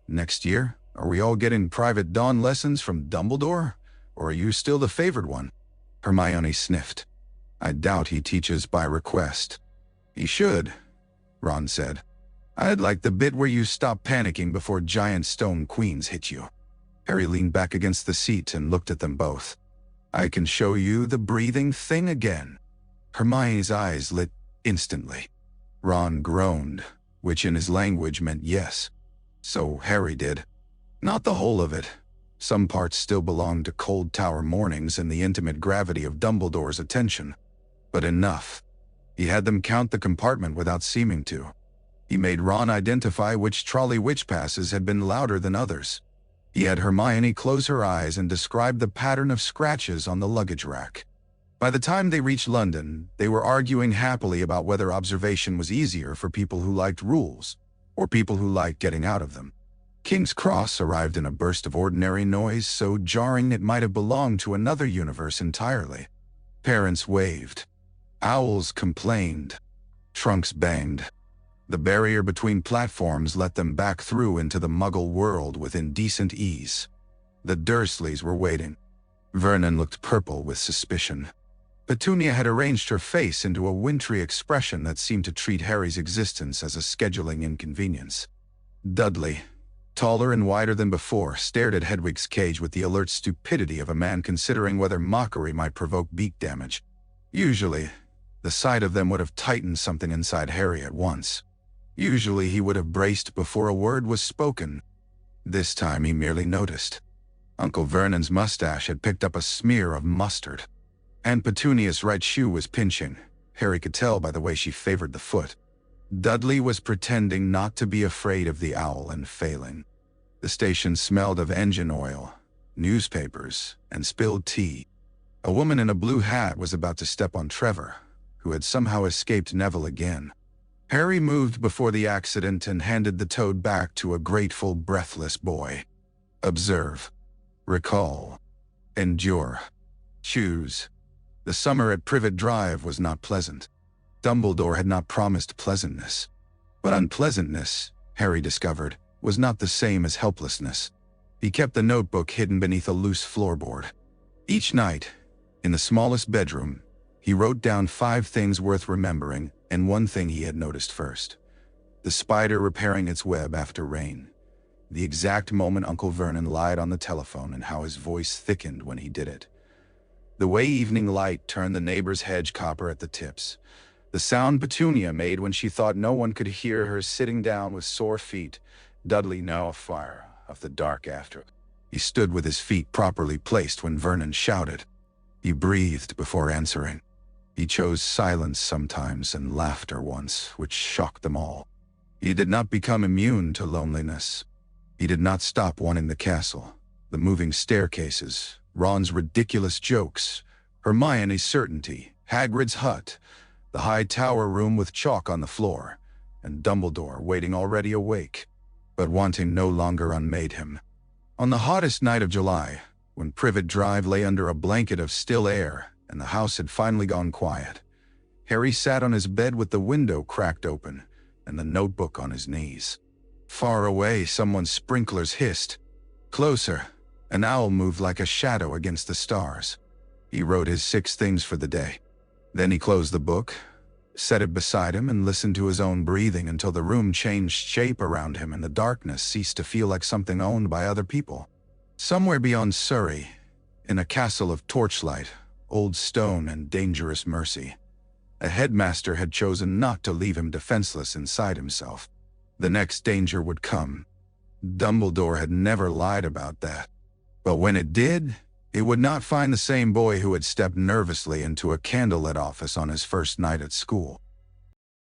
Speaker 1: "next year, are we all getting private dawn lessons from Dumbledore? Or are you still the favored one?" Hermione sniffed. "I doubt he teaches by request." "He should," Ron said. "I'd like the bit where you stop panicking before giant stone queens hit you." Harry leaned back against the seat and looked at them both. "I can show you the breathing thing again." Hermione's eyes lit instantly. Ron groaned, which in his language meant yes. So Harry did. Not the whole of it. Some parts still belonged to Cold Tower mornings and the intimate gravity of Dumbledore's attention. But enough. He had them count the compartment without seeming to. He made Ron identify which trolley witch passes had been louder than others. He had Hermione close her eyes and describe the pattern of scratches on the luggage rack. By the time they reached London, they were arguing happily about whether observation was easier for people who liked rules, or people who liked getting out of them. King's Cross arrived in a burst of ordinary noise so jarring it might have belonged to another universe entirely. Parents waved. Owls complained. Trunks banged. The barrier between platforms let them back through into the Muggle world with indecent ease. The Dursleys were waiting. Vernon looked purple with suspicion. Petunia had arranged her face into a wintry expression that seemed to treat Harry's existence as a scheduling inconvenience. Dudley, taller and wider than before, stared at Hedwig's cage with the alert stupidity of a man considering whether mockery might provoke beak damage. Usually, the sight of them would have tightened something inside Harry at once. Usually he would have braced before a word was spoken. This time he merely noticed. Uncle Vernon's mustache had picked up a smear of mustard. And Petunia's right shoe was pinching. Harry could tell by the way she favored the foot. Dudley was pretending not to be afraid of the owl and failing. The station smelled of engine oil, newspapers, and spilled tea. A woman in a blue hat was about to step on Trevor, who had somehow escaped Neville again. Harry moved before the accident and handed the toad back to a grateful, breathless boy. Observe. Recall. Endure. Choose. The summer at Privet Drive was not pleasant. Dumbledore had not promised pleasantness. But unpleasantness, Harry discovered, was not the same as helplessness. He kept the notebook hidden beneath a loose floorboard. Each night, in the smallest bedroom, he wrote down 5 things worth remembering and 1 thing he had noticed first. The spider repairing its web after rain. The exact moment Uncle Vernon lied on the telephone and how his voice thickened when he did it. The way evening light turned the neighbor's hedge copper at the tips. The sound Petunia made when she thought no one could hear her sitting down with sore feet. Dudley now afire of the dark after. He stood with his feet properly placed when Vernon shouted. He breathed before answering. He chose silence sometimes and laughter once, which shocked them all. He did not become immune to loneliness. He did not stop wanting the castle, the moving staircases, Ron's ridiculous jokes, Hermione's certainty, Hagrid's hut, the high tower room with chalk on the floor, and Dumbledore waiting already awake. But wanting no longer unmade him. On the hottest night of July, when Privet Drive lay under a blanket of still air and the house had finally gone quiet, Harry sat on his bed with the window cracked open and the notebook on his knees. Far away, someone's sprinklers hissed. Closer, an owl moved like a shadow against the stars. He wrote his 6 things for the day. Then he closed the book, set it beside him, and listened to his own breathing until the room changed shape around him and the darkness ceased to feel like something owned by other people. Somewhere beyond Surrey, in a castle of torchlight, old stone, and dangerous mercy, a headmaster had chosen not to leave him defenseless inside himself. The next danger would come. Dumbledore had never lied about that. But when it did, it would not find the same boy who had stepped nervously into a candlelit office on his first night at school.